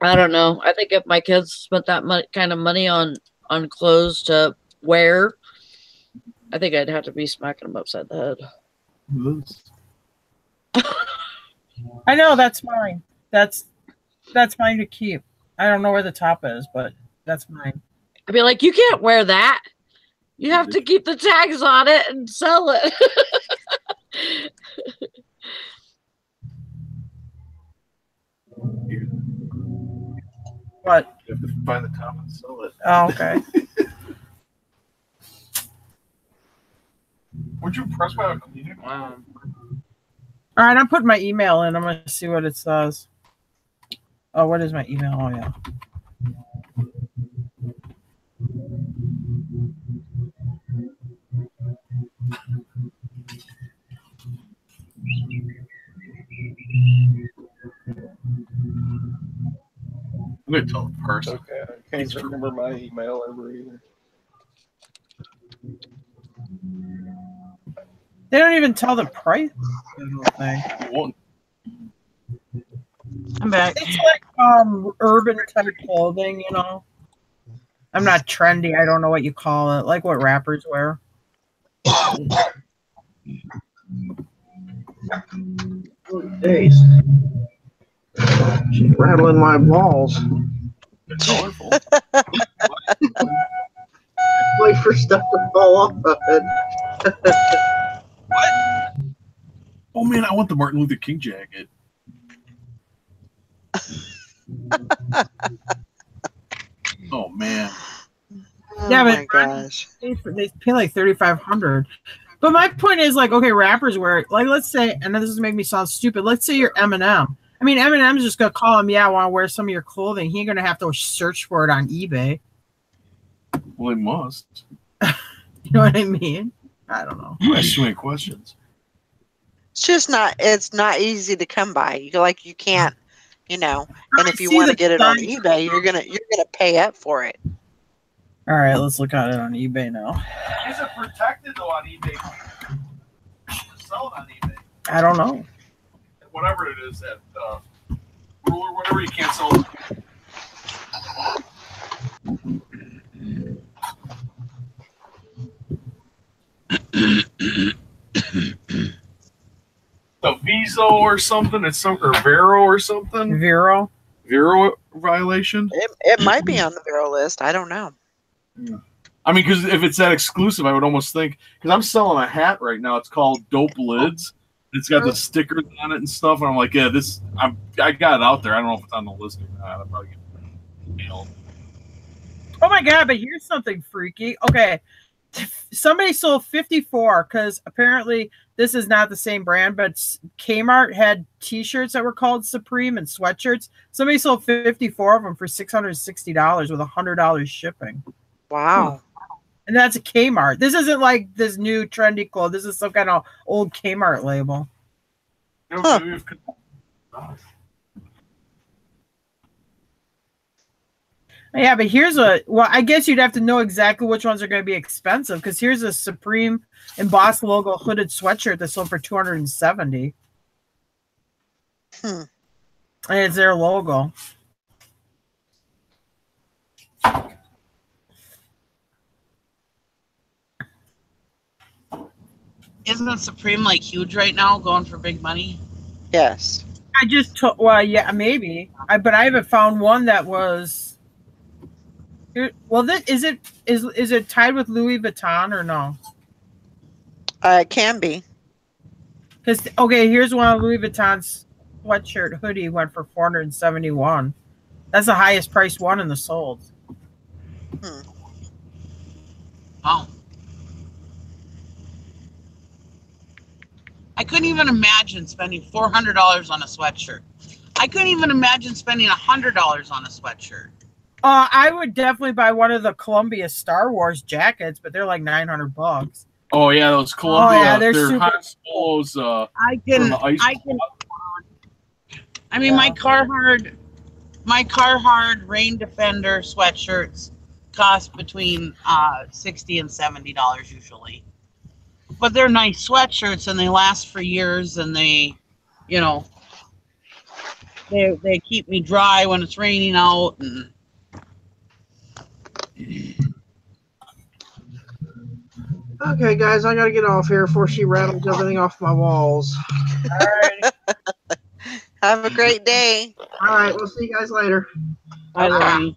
I don't know. I think if my kids spent that kind of money on clothes to wear, I think I'd have to be smacking them upside the head. I know, that's mine. That's mine to keep. I don't know where the top is, but that's mine. I'd be like, you can't wear that. You have to keep the tags on it and sell it. What? You have to find the top and sell it. Oh, okay. Weren't you impressed by how clean it was? Wow. All right, I'm putting my email in. I'm going to see what it says. Oh, what is my email? Oh, yeah. I'm going to tell the person. Okay, I can't remember my email ever either. They don't even tell the price. Thing. I'm back. It's like urban type clothing, you know. I'm not trendy. I don't know what you call it. Like what rappers wear. Days. She's rattling my balls. Colorful. Wait for stuff to fall off of it. What? Oh man, I want the Martin Luther King jacket. Oh man. Yeah, oh but my gosh. They pay like $3,500. But my point is, like, okay, rappers wear it. Like, let's say, and this is making me sound stupid. Let's say you're Eminem. I mean, Eminem's just gonna call him. Yeah, I want to wear some of your clothing. He ain't gonna have to search for it on eBay. Well, he must. You know what I mean? I don't know. You ask too many questions. It's just not. It's not easy to come by. You can't. You know. And if you see want to the get it on design. eBay, you're gonna pay up for it. All right, let's look at it on eBay now. Is it protected though on eBay? Sell it on eBay. I don't know. Whatever it is, that rule or whatever, you can't sell it. The Viso or something, it's some or Vero or something. Vero violation. It might be on the Vero list. I don't know. Yeah. I mean, because if it's that exclusive, I would almost think, because I'm selling a hat right now. It's called Dope Lids. It's got the stickers on it and stuff. And I'm like, yeah, I got it out there. I don't know if it's on the list or not. I'll probably get mailed. Oh my God, but here's something freaky. Okay. Somebody sold 54 because apparently this is not the same brand, but Kmart had t-shirts that were called Supreme and sweatshirts. Somebody sold 54 of them for $660 with $100 shipping. Wow. And that's a Kmart. This isn't like this new trendy clothes. This is some kind of old Kmart label. Huh. Yeah, but here's I guess you'd have to know exactly which ones are going to be expensive because here's a Supreme embossed logo hooded sweatshirt that sold for $270. And it's their logo. Isn't Supreme like huge right now, going for big money? Yes. I just took. Well, yeah, maybe. But I haven't found one that was. Well, is it tied with Louis Vuitton or no? It can be. Because okay, here's one of Louis Vuitton's sweatshirt hoodie went for $471. That's the highest priced one in the sold. Oh. I couldn't even imagine spending $400 on a sweatshirt. I couldn't even imagine spending $100 on a sweatshirt. I would definitely buy one of the Columbia Star Wars jackets, but they're like $900. Oh yeah, those Columbia. Oh, yeah, they're super super hot solos. I mean, my Carhartt Rain Defender sweatshirts cost between $60 and $70 usually. But they're nice sweatshirts and they last for years and they, you know. they keep me dry when it's raining out. And Okay, guys, I gotta get off here before she rattles everything off my walls. All right. Have a great day. All right, we'll see you guys later. I Okay. love you.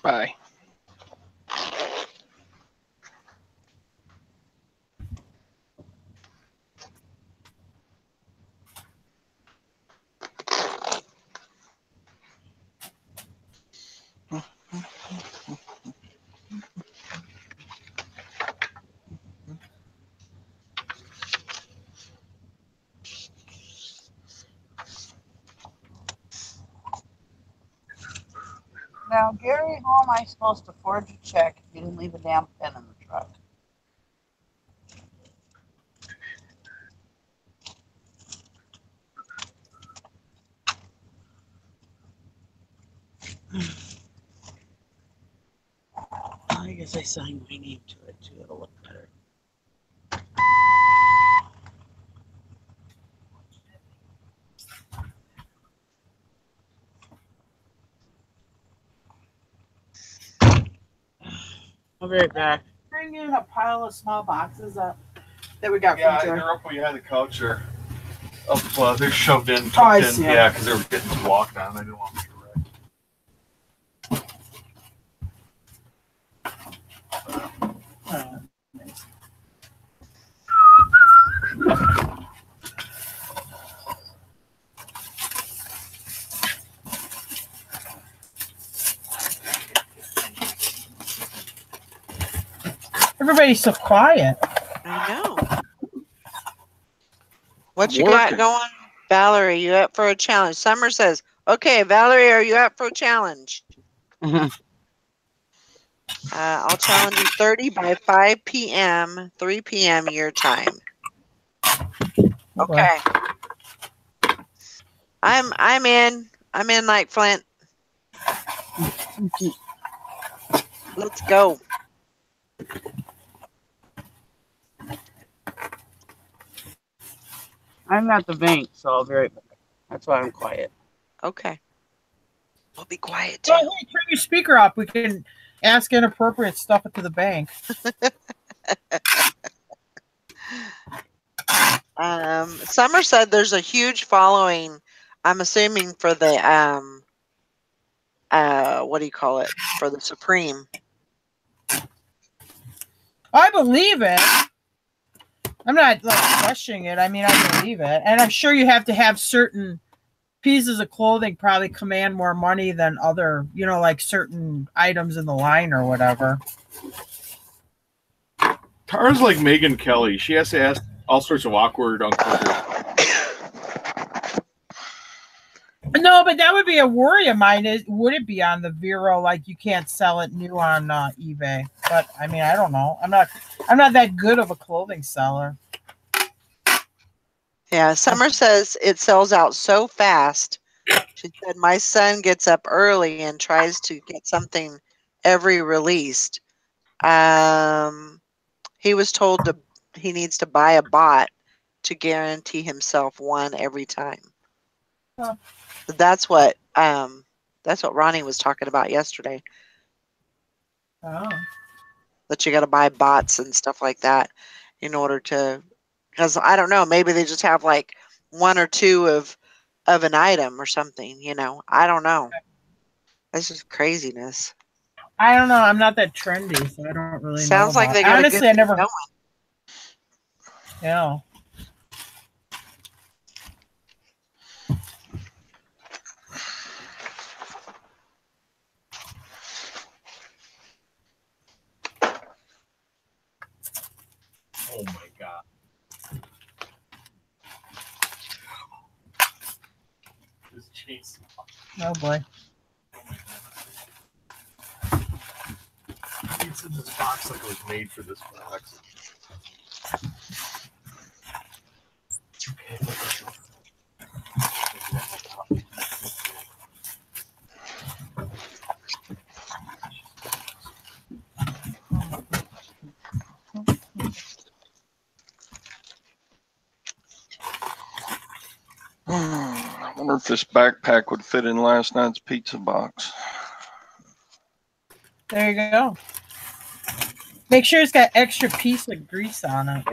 Bye. Now, Gary, how am I supposed to forge a check if you didn't leave a damn pen in the truck? I guess I signed my name to it too. It'll look better. I'll be right back. Bring in a pile of small boxes that we got Yeah, from Joy. they're up where you had the couch there. Well, they're shoved in, tucked I in. see. Yeah, because they were getting to walk on. I didn't want to be wrecked. Everybody's so quiet. I know. What you Working. got going? Valerie, you up for a challenge? Summer says, okay, Valerie, are you up for a challenge? I'll challenge you 30 by 5 p.m., 3 p.m. your time. Okay. I'm in. I'm in like Flint. Let's go. I'm at the bank, so I'll be right back. That's why I'm quiet. Okay. We'll be quiet too. Well, hey, turn your speaker up. We can ask inappropriate stuff to the bank. Summer said there's a huge following. I'm assuming for the what do you call it? For the Supreme. I believe it. I'm not like questioning it. I mean, I believe it, and I'm sure you have to have certain pieces of clothing probably command more money than other, you know, like certain items in the line or whatever. Tara's like Megan Kelly. She has to ask all sorts of awkward, uncomfortable. No, but that would be a worry of mine. Would it be on the Vero? Like you can't sell it new on eBay. But I mean, I don't know. I'm not that good of a clothing seller. Yeah, Summer says it sells out so fast. She said my son gets up early and tries to get something every released. He was told he needs to buy a bot to guarantee himself one every time. Huh. That's what Ronnie was talking about yesterday. Oh. That you got to buy bots and stuff like that in order to, because I don't know, maybe they just have like one or two of an item or something, you know. I don't know. That's just craziness. I don't know. I'm not that trendy, so I don't really know. Sounds like they got honestly, a good I never. going. Yeah. Oh my god. This chainsaw. Oh boy. It's in this box like it was made for this box. wonder if this backpack would fit in last night's pizza box. There you go. Make sure it's got extra piece of grease on it.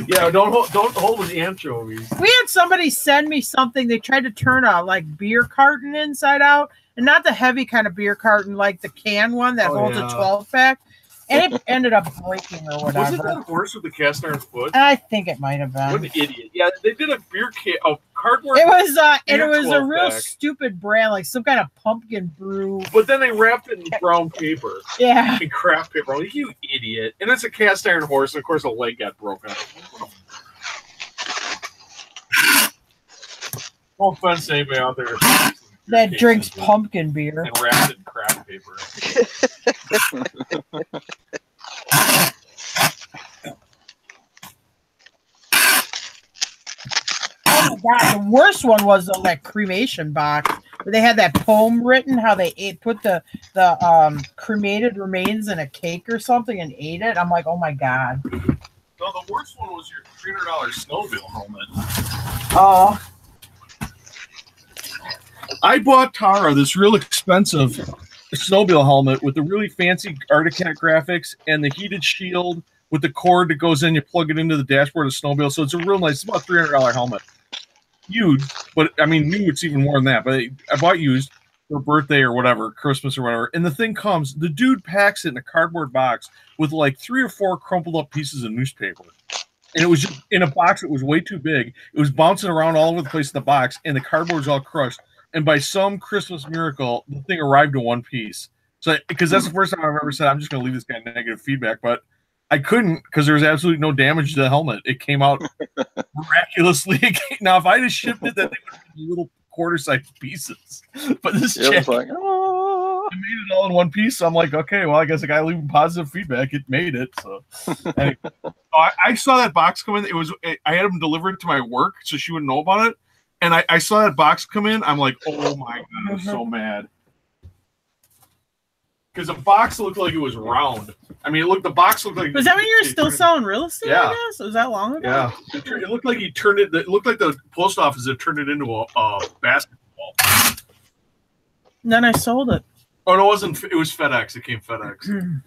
Yeah, don't hold with the anchovies. We had somebody send me something. They tried to turn a beer carton inside out, and not the heavy kind of beer carton, like the can one that holds a 12-pack. And it ended up breaking or whatever. Was it that horse with the cast iron foot? I think it might have been. What an idiot! Yeah, they did a beer can, cardboard. It was and it was a 12-pack. real stupid brand, like some kind of pumpkin brew. But then they wrapped it in brown paper. Yeah. And craft paper. You idiot! And it's a cast iron horse, and of course a leg got broken. No offense to anybody out there that drinks pumpkin beer and wrapped it in craft paper. Oh my god, the worst one was that cremation box where they had that poem written how they put the cremated remains in a cake or something and ate it. I'm like, oh my god. No, the worst one was your $300 snowmobile helmet. Oh. I bought Tara this real expensive snowmobile helmet with the really fancy Arctic Cat graphics and the heated shield with the cord that goes in. You plug it into the dashboard of the snowmobile, so it's a real nice. It's about $300 helmet. Used, but I mean, new. It's even more than that. But I bought used for birthday or whatever, Christmas or whatever. And the thing comes, the dude packs it in a cardboard box with like 3 or 4 crumpled up pieces of newspaper. And it was just in a box that was way too big. It was bouncing around all over the place in the box, and the cardboard was all crushed. And by some Christmas miracle, the thing arrived in one piece. So, because that's the first time I've ever said, I'm just going to leave this guy negative feedback. But I couldn't, because there was absolutely no damage to the helmet. It came out miraculously. Now, if I just shipped it, that thing would be little quarter-sized pieces. But this check, was like, oh. I made it all in one piece. So I'm like, okay, well, I guess I got to leave positive feedback. It made it. So anyway, I saw that box come in. I had them delivered to my work, so she wouldn't know about it. And I saw that box come in. I'm like, oh my god, I was so mad. Because the box looked like it was round. I mean, the box looked like. Was that when you were still selling real estate? Yeah. I guess was that long ago? Yeah, it looked like he turned it. It looked like the post office had turned it into a basketball. And then I sold it. Oh no, it wasn't. It was FedEx. It came FedEx.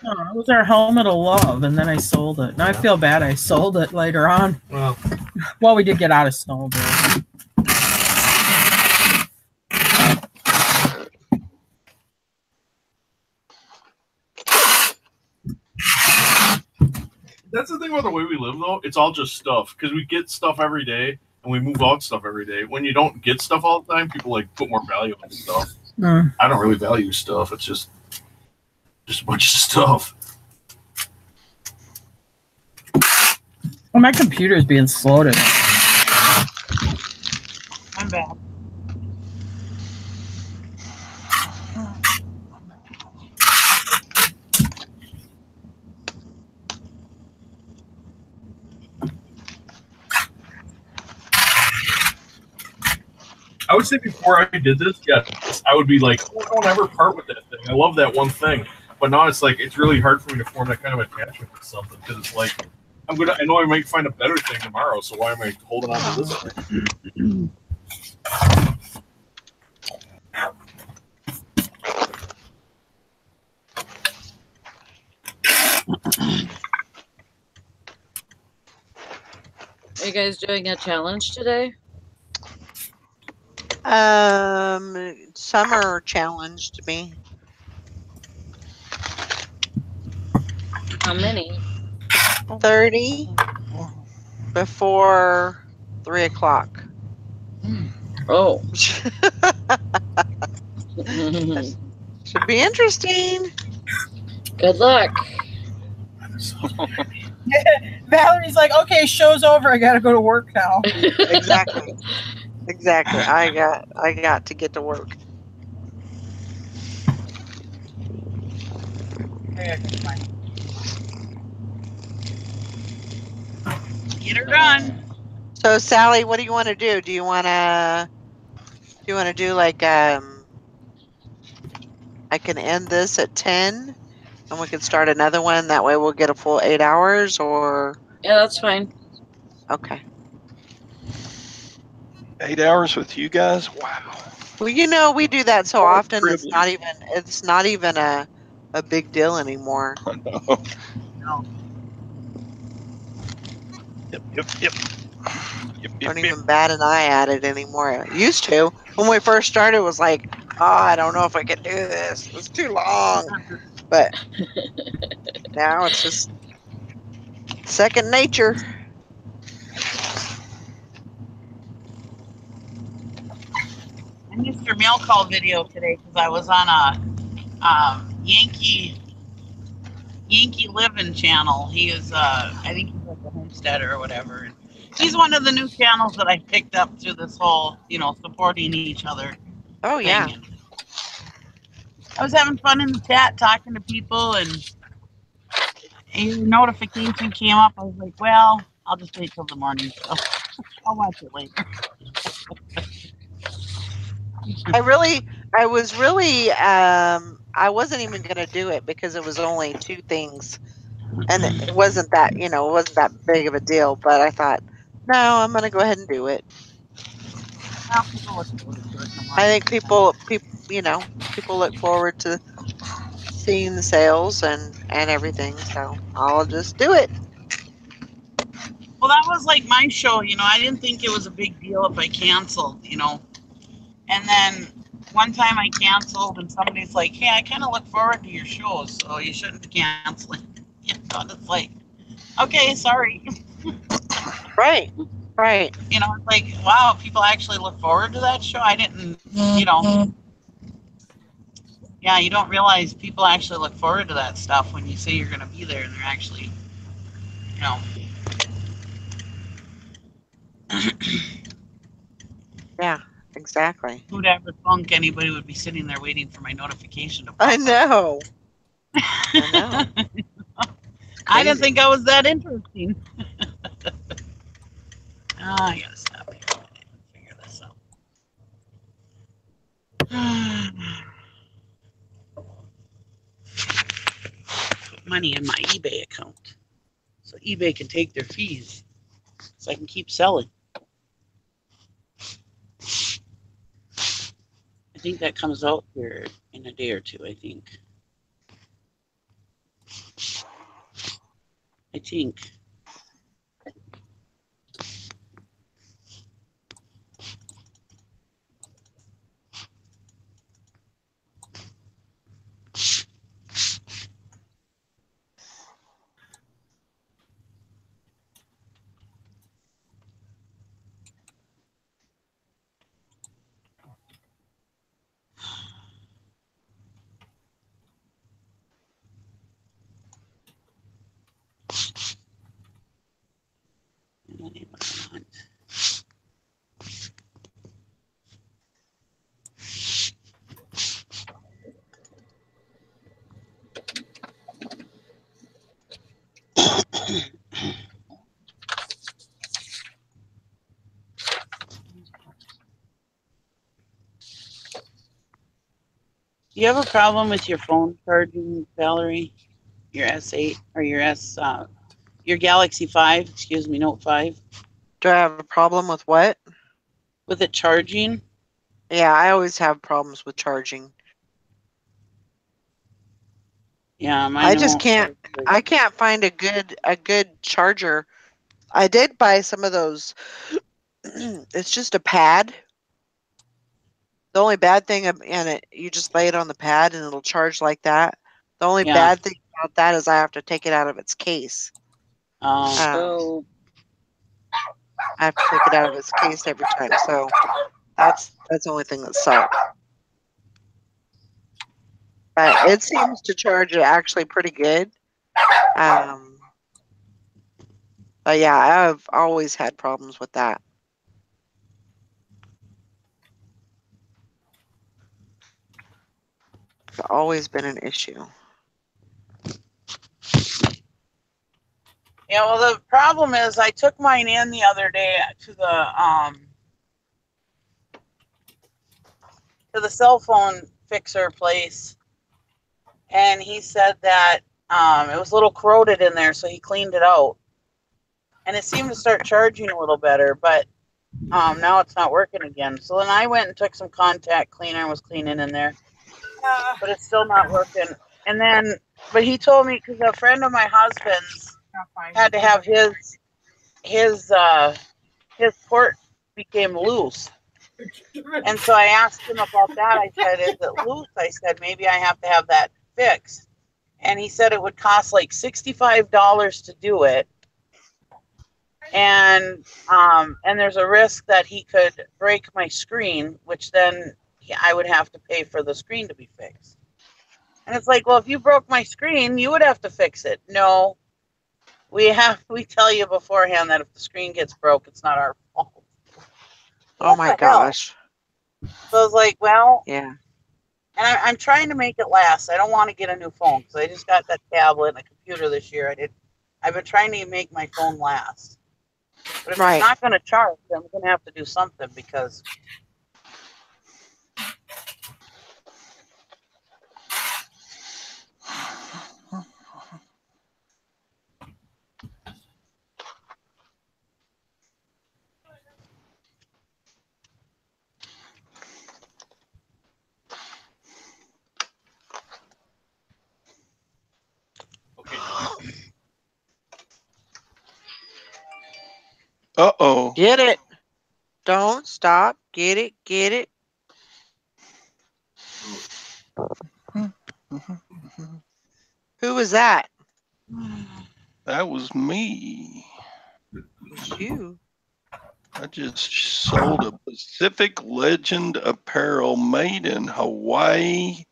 Oh, it was our helmet of love, and then I sold it. Now I feel bad I sold it later on. Well, we did get out of snowmobile. That's the thing about the way we live, though. It's all just stuff, because we get stuff every day, and we move out stuff every day. When you don't get stuff all the time, people put more value on stuff. I don't really value stuff. It's just a bunch of stuff. Well, my computer is being slow today. I'm back. I would say before I did this, yes, I would be like, oh, I don't ever part with that thing. I love that one thing. But now it's like, it's really hard for me to form that kind of attachment to something, because it's like, I know I might find a better thing tomorrow, so why am I holding on to this thing? Are you guys doing a challenge today? Summer challenged me. How many? 30 before 3 o'clock. Oh. Should be interesting. Good luck. Valerie's like, okay, show's over. I got to go to work now. Exactly. Exactly. I got to get to work. Get her done. So Sally, what do you want to do? Do you want to do like I can end this at 10 and we can start another one. That way we'll get a full 8 hours or. Yeah, that's fine. Okay. 8 hours with you guys? Wow. Well, you know, we do that so What a often. It's not even a big deal anymore. I know. No. Yep. Don't even bat an eye at it anymore. I used to. When we first started, it was like, oh, I don't know if I can do this. It's too long. But now it's just second nature. I missed your mail call video today because I was on a Yankee Living channel. He is, I think he's like a homesteader or whatever. And he's one of the new channels that I picked up through this whole, supporting each other. Oh, yeah. Thing. I was having fun in the chat talking to people, and a notification came up. I was like, well, I'll just wait till the morning, so I'll watch it later. I wasn't even going to do it because it was only 2 things. And it wasn't that, it wasn't that big of a deal. But I thought, no, I'm going to go ahead and do it. Well, people look forward to it in the morning. I think people look forward to seeing the sales and everything. So I'll just do it. Well, that was like my show, I didn't think it was a big deal if I canceled, And then one time I canceled and somebody's like, hey, I kind of look forward to your shows, so you shouldn't cancel it. It's like, okay, sorry. Right. It's like, wow, people actually look forward to that show. I didn't, Yeah, you don't realize people actually look forward to that stuff when you say you're going to be there and they're actually, Yeah, exactly. Who'd ever thunk anybody would be sitting there waiting for my notification to pop I know. I know. I didn't think I was that interesting. I gotta stop here and figure this out. Put money in my eBay account so eBay can take their fees so I can keep selling. I think that comes out here in a day or two, I think. Do you have a problem with your phone charging, Valerie? Your S8 or your Galaxy 5, excuse me, Note 5? Do I have a problem with what? With it charging? Yeah, I always have problems with charging. Yeah, mine I just can't. I can't find a good charger. I did buy some of those. It's just a pad. The only bad thing in it, you just lay it on the pad and it'll charge like that. The only bad thing about that is I have to take it out of its case. Oh. I have to take it out of its case every time. So that's the only thing that sucks. But it seems to charge it actually pretty good. But yeah, I've always had problems with that. It's always been an issue. Yeah, well, the problem is I took mine in the other day to the cell phone fixer place, and he said that it was a little corroded in there, so he cleaned it out. And it seemed to start charging a little better, but now it's not working again. So then I went and took some contact cleaner and was cleaning in there, but it's still not working. And then, but he told me, because a friend of my husband's had to have his port became loose. And so I asked him about that. I said, is it loose? I said, maybe I have to have that fixed. And he said it would cost like $65 to do it. And there's a risk that he could break my screen, which then I would have to pay for the screen to be fixed. And it's like, well, if you broke my screen, you would have to fix it. No, we tell you beforehand that if the screen gets broke, it's not our fault. Oh my gosh. So I was like, well, yeah. And I'm trying to make it last. I don't want to get a new phone because I just got that tablet and a computer this year. I've been trying to make my phone last. But if it's not going to charge, I'm going to have to do something because. Uh-oh. Get it. Don't stop. Get it. Get it. Who was that? That was me. It was you. I just sold a Pacific Legend apparel made in Hawaii,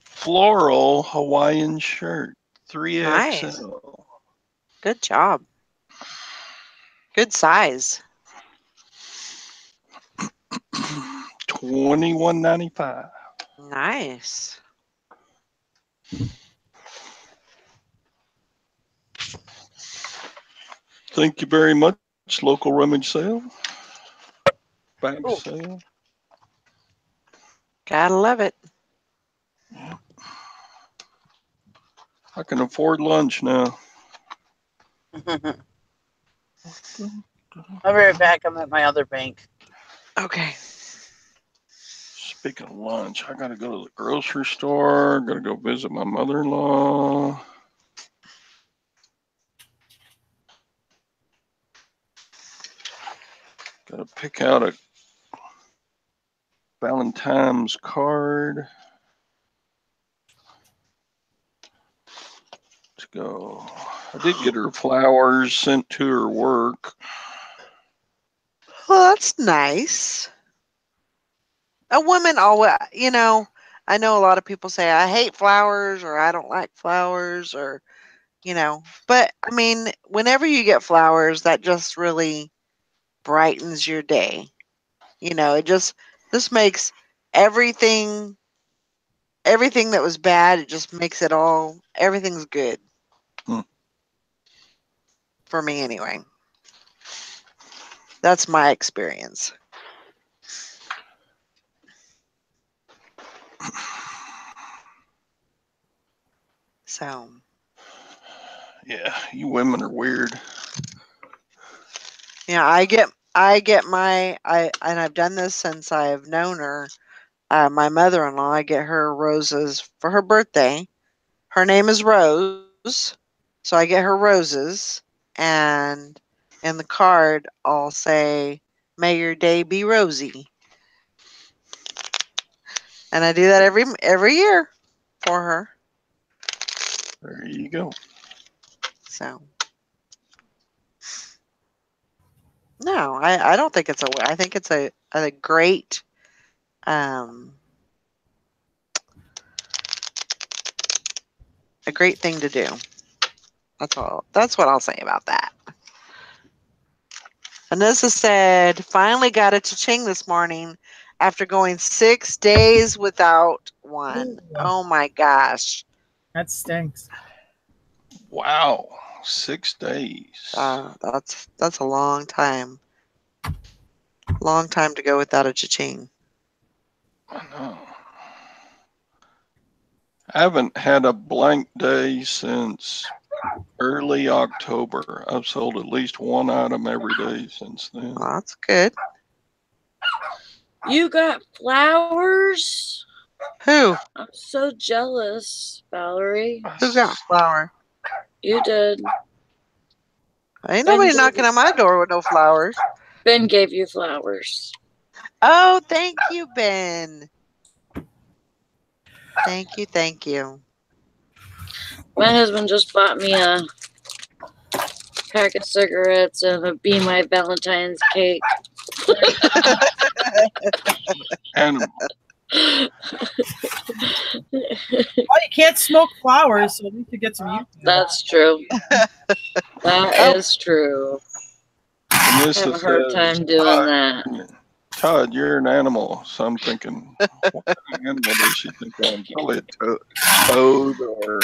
floral Hawaiian shirt, 3XL. Nice. Good job. Good size. $21.95. Nice. Thank you very much. Local rummage sale. Bag sale. Gotta love it. I can afford lunch now. I'll be right back. I'm at my other bank. Okay. Speaking of lunch, I gotta go to the grocery store. Gotta go visit my mother-in-law. Gotta pick out a Valentine's card. Let's go. I did get her flowers sent to her work. Well, that's nice. A woman always, I know a lot of people say, I hate flowers or I don't like flowers or, but I mean, whenever you get flowers, that just really brightens your day. It just makes everything that was bad, it just makes it everything's good. For me anyway. That's my experience. So. Yeah, you women are weird. Yeah, I get and I've done this since I've known her. My mother-in-law, I get her roses for her birthday. Her name is Rose, so I get her roses, and in the card I'll say, "May your day be rosy." And I do that every year for her. There you go. So. No, I don't think it's I think it's a great a great thing to do. That's what I'll say about that. Vanessa said, finally got a cha-ching this morning after going 6 days without one. Ooh. Oh my gosh. That stinks. Wow. 6 days. That's a long time. Long time to go without a cha-ching. I know. I haven't had a blank day since early October. I've sold at least one item every day since then. Well, that's good. You got flowers? Who? I'm so jealous, Valerie. Who got flower? You did. Ain't nobody knocking on my door with no flowers. Ben gave you flowers. Oh, thank you, Ben. Thank you, thank you. My husband just bought me a pack of cigarettes and a Be My Valentine's cake. And Well, you can't smoke flowers, so at least you get some use. That's true. That is true. I Vanessa have a hard says, time doing that. Todd, you're an animal. So I'm thinking, what kind of animal does she think I am? Probably a toad or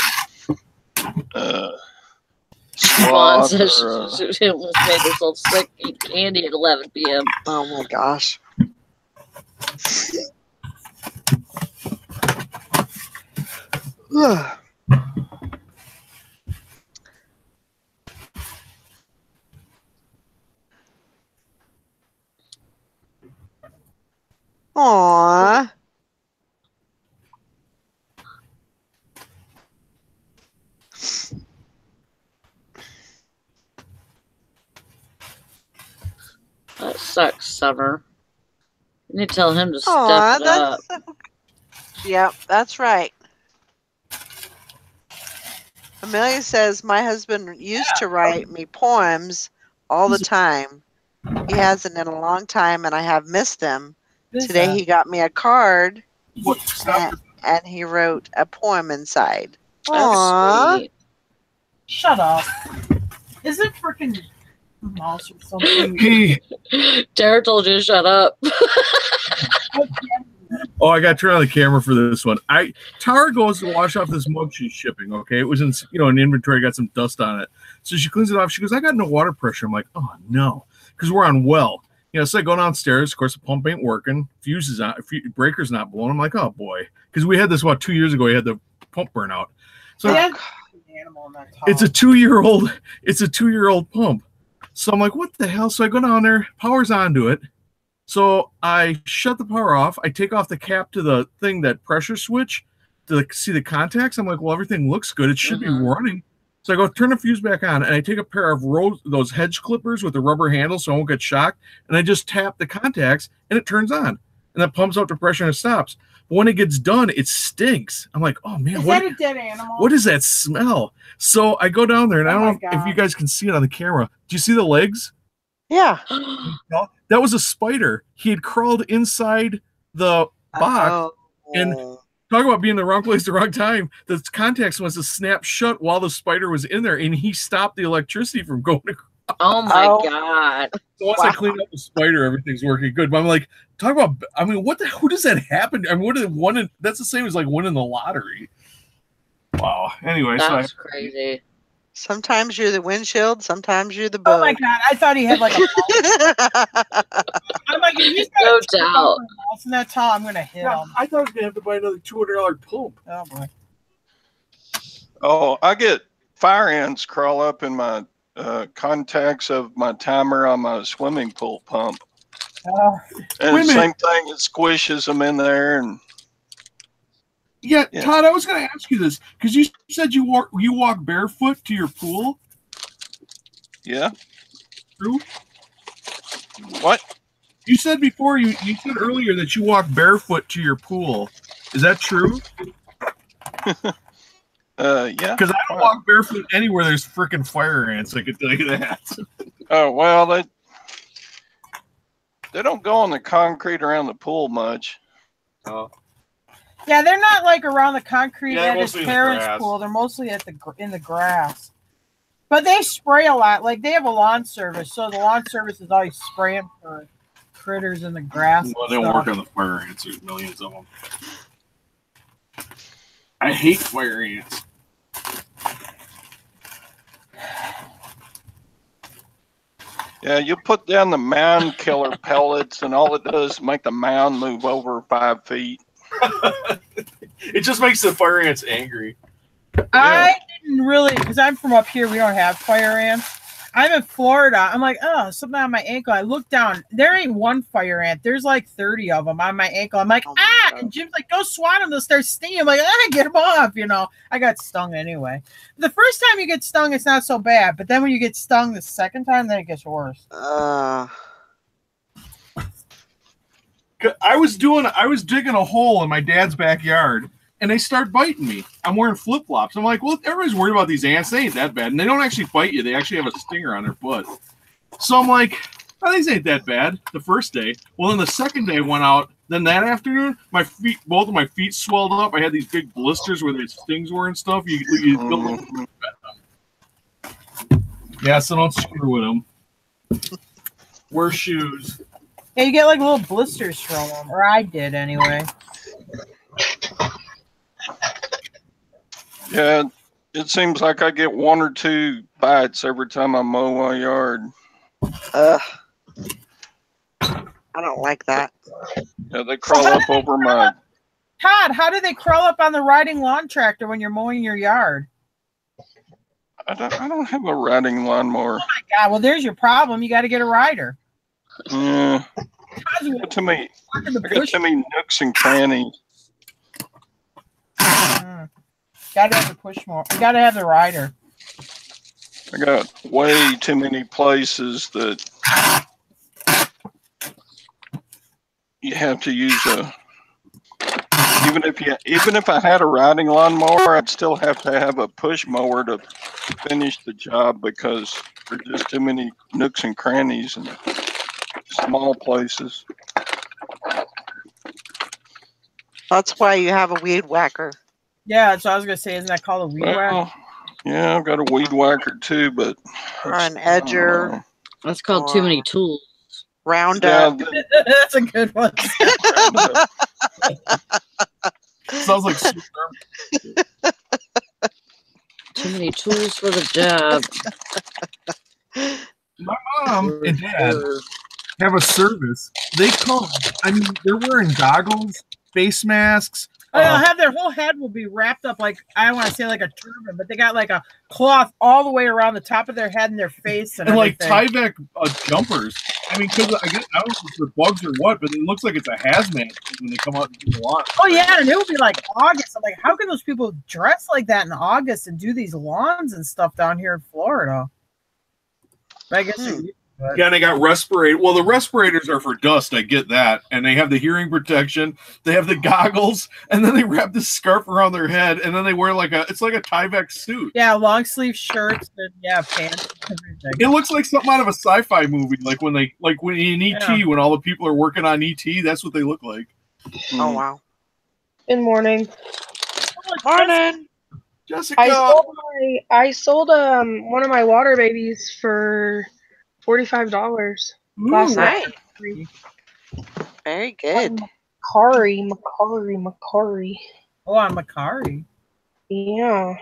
Vaughn sloth says or she almost made herself sick eating candy at 11 p.m. Oh my gosh. Ugh. Aww. That sucks, Summer. You need to tell him to step Aw, it up. Yep, that's right. Amelia says, my husband used to write me poems all the time. He hasn't in a long time, and I have missed them. Today he got me a card, and he wrote a poem inside. Aww. Sweet. Shut up. Is it freaking mouse or something? Tara told you to shut up. Oh, I got to turn on the camera for this one. Tara goes to wash off this mug she's shipping. Okay, it was in in inventory, got some dust on it. So she cleans it off. She goes, I got no water pressure. I'm like, oh no, because we're on well. So I go downstairs. Of course, the pump ain't working. Fuse is out. Breaker's not blowing. I'm like, oh boy, because we had this 2 years ago. We had the pump burn out. So it's a 2-year-old. It's a 2-year-old pump. So I'm like, what the hell? So I go down there. Power's onto it. So I shut the power off. I take off the cap to the thing, that pressure switch, to see the contacts. I'm like, well, everything looks good. It should be running. So I go turn the fuse back on, and I take a pair of those hedge clippers with the rubber handle so I won't get shocked, and I just tap the contacts, and it turns on. And that pumps out the pressure, and it stops. But when it gets done, it stinks. I'm like, oh, man. Is that a dead animal? What is that smell? So I go down there, and I don't know if you guys can see it on the camera. Do you see the legs? Yeah. That was a spider. He had crawled inside the box, and talk about being in the wrong place at the wrong time. The contacts must have snapped shut while the spider was in there, and he stopped the electricity from going across. Oh my God. So once I cleaned up the spider, everything's working good. But I'm like, talk about, who does that happen? That's the same as like winning the lottery. Wow. Anyway, that's crazy. Sometimes you're the windshield, sometimes you're the boat. Oh my God, I thought he had like a I'm like, if he's got no doubt. And that's how I'm gonna hit him. I thought I was gonna have to buy another $200 pump. Oh boy. Oh, I get fire ants crawl up in my contacts of my timer on my swimming pool pump. And the same thing, it squishes them in there. And yeah, Todd, I was going to ask you this because you said you walk barefoot to your pool. Yeah. True. What? You said before, you said earlier that you walk barefoot to your pool. Is that true? Yeah. Because I don't walk barefoot anywhere there's freaking fire ants, I can tell you that. Oh, well, they don't go on the concrete around the pool much. Oh. Yeah, they're not like around the concrete at his mostly parents' pool. They're mostly in the grass. But they spray a lot. Like, they have a lawn service, so the lawn service is always spraying for critters in the grass. Well, they don't work on the fire ants. There's millions of them. I hate fire ants. Yeah, you put down the mound killer pellets, and all it does is make the mound move over 5 feet. It just makes the fire ants angry. I didn't really, because I'm from up here. We don't have fire ants. I'm in Florida. I'm like, oh, something on my ankle. I look down. There ain't one fire ant. There's like 30 of them on my ankle. I'm like, And Jim's like, go swat them. They'll start stinging. I'm like, get them off. You know, I got stung anyway. The first time you get stung, it's not so bad. But then when you get stung the second time, then it gets worse. I was digging a hole in my dad's backyard, and they start biting me. I'm wearing flip-flops. I'm like, well, everybody's worried about these ants. They ain't that bad. And they don't actually bite you. They actually have a stinger on their butt. So I'm like, oh, these ain't that bad the first day. Well, then the second day I went out. Then that afternoon, both of my feet swelled up. I had these big blisters where the stings were and stuff. Yeah, so don't screw with them. Wear shoes. Yeah, you get like little blisters from them, or I did anyway. Yeah, it seems like I get 1 or 2 bites every time I mow my yard. I don't like that. Yeah, they crawl up over my... Todd, how do they crawl up on the riding lawn tractor when you're mowing your yard? I don't have a riding lawnmower. Oh my God! Well, there's your problem. You got to get a rider. Yeah. I got too many nooks and crannies. Got to have the push more. You got to have the rider. I got way too many places that you have to use a. Even if I had a riding lawnmower, I'd still have to have a push mower to finish the job because there's just too many nooks and crannies and small places. That's why you have a weed whacker. Yeah, that's what I was gonna say. Isn't that called a weed whacker? Yeah, I've got a weed whacker too, but or an edger. That's called too many tools. Roundup. Yeah, that's a good one. Sounds like too many tools for the job. My mom and dad have a service. They come. I mean, they're wearing goggles, face masks. Oh, they'll have their whole head will be wrapped up like, I don't want to say like a turban, but they got like a cloth all the way around the top of their head and their face and like Tyvek jumpers. I mean, because I don't know if it's the bugs or what, but it looks like it's a hazmat when they come out and do the lawn. Oh yeah, and it will be like August. I'm like, how can those people dress like that in August and do these lawns and stuff down here in Florida? But I guess yeah, and they got respirators. Well, the respirators are for dust. I get that. And they have the hearing protection. They have the goggles. And then they wrap this scarf around their head. And then they wear it's like a Tyvek suit. Yeah, long sleeve shirts and pants and everything. It looks like something out of a sci-fi movie. Like when in E.T., when all the people are working on E.T., that's what they look like. Oh, wow. Good morning. Morning. Jessica. I sold one of my water babies for $45 last night. Very good. Macari. Oh, on Macari. Yeah.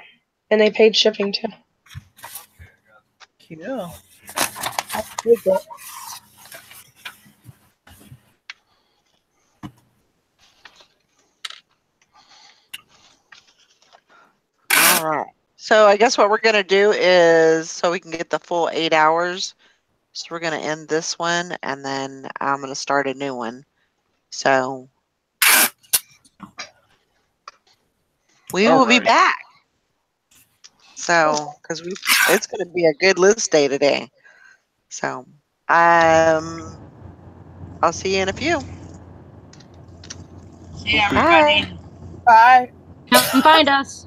And they paid shipping too. Cool. All right. So I guess what we're going to do is, so we can get the full 8 hours, so we're going to end this one, and then I'm going to start a new one. So we will be back. So, because it's going to be a good list day today. So, I'll see you in a few. See everybody. Bye. Come find us.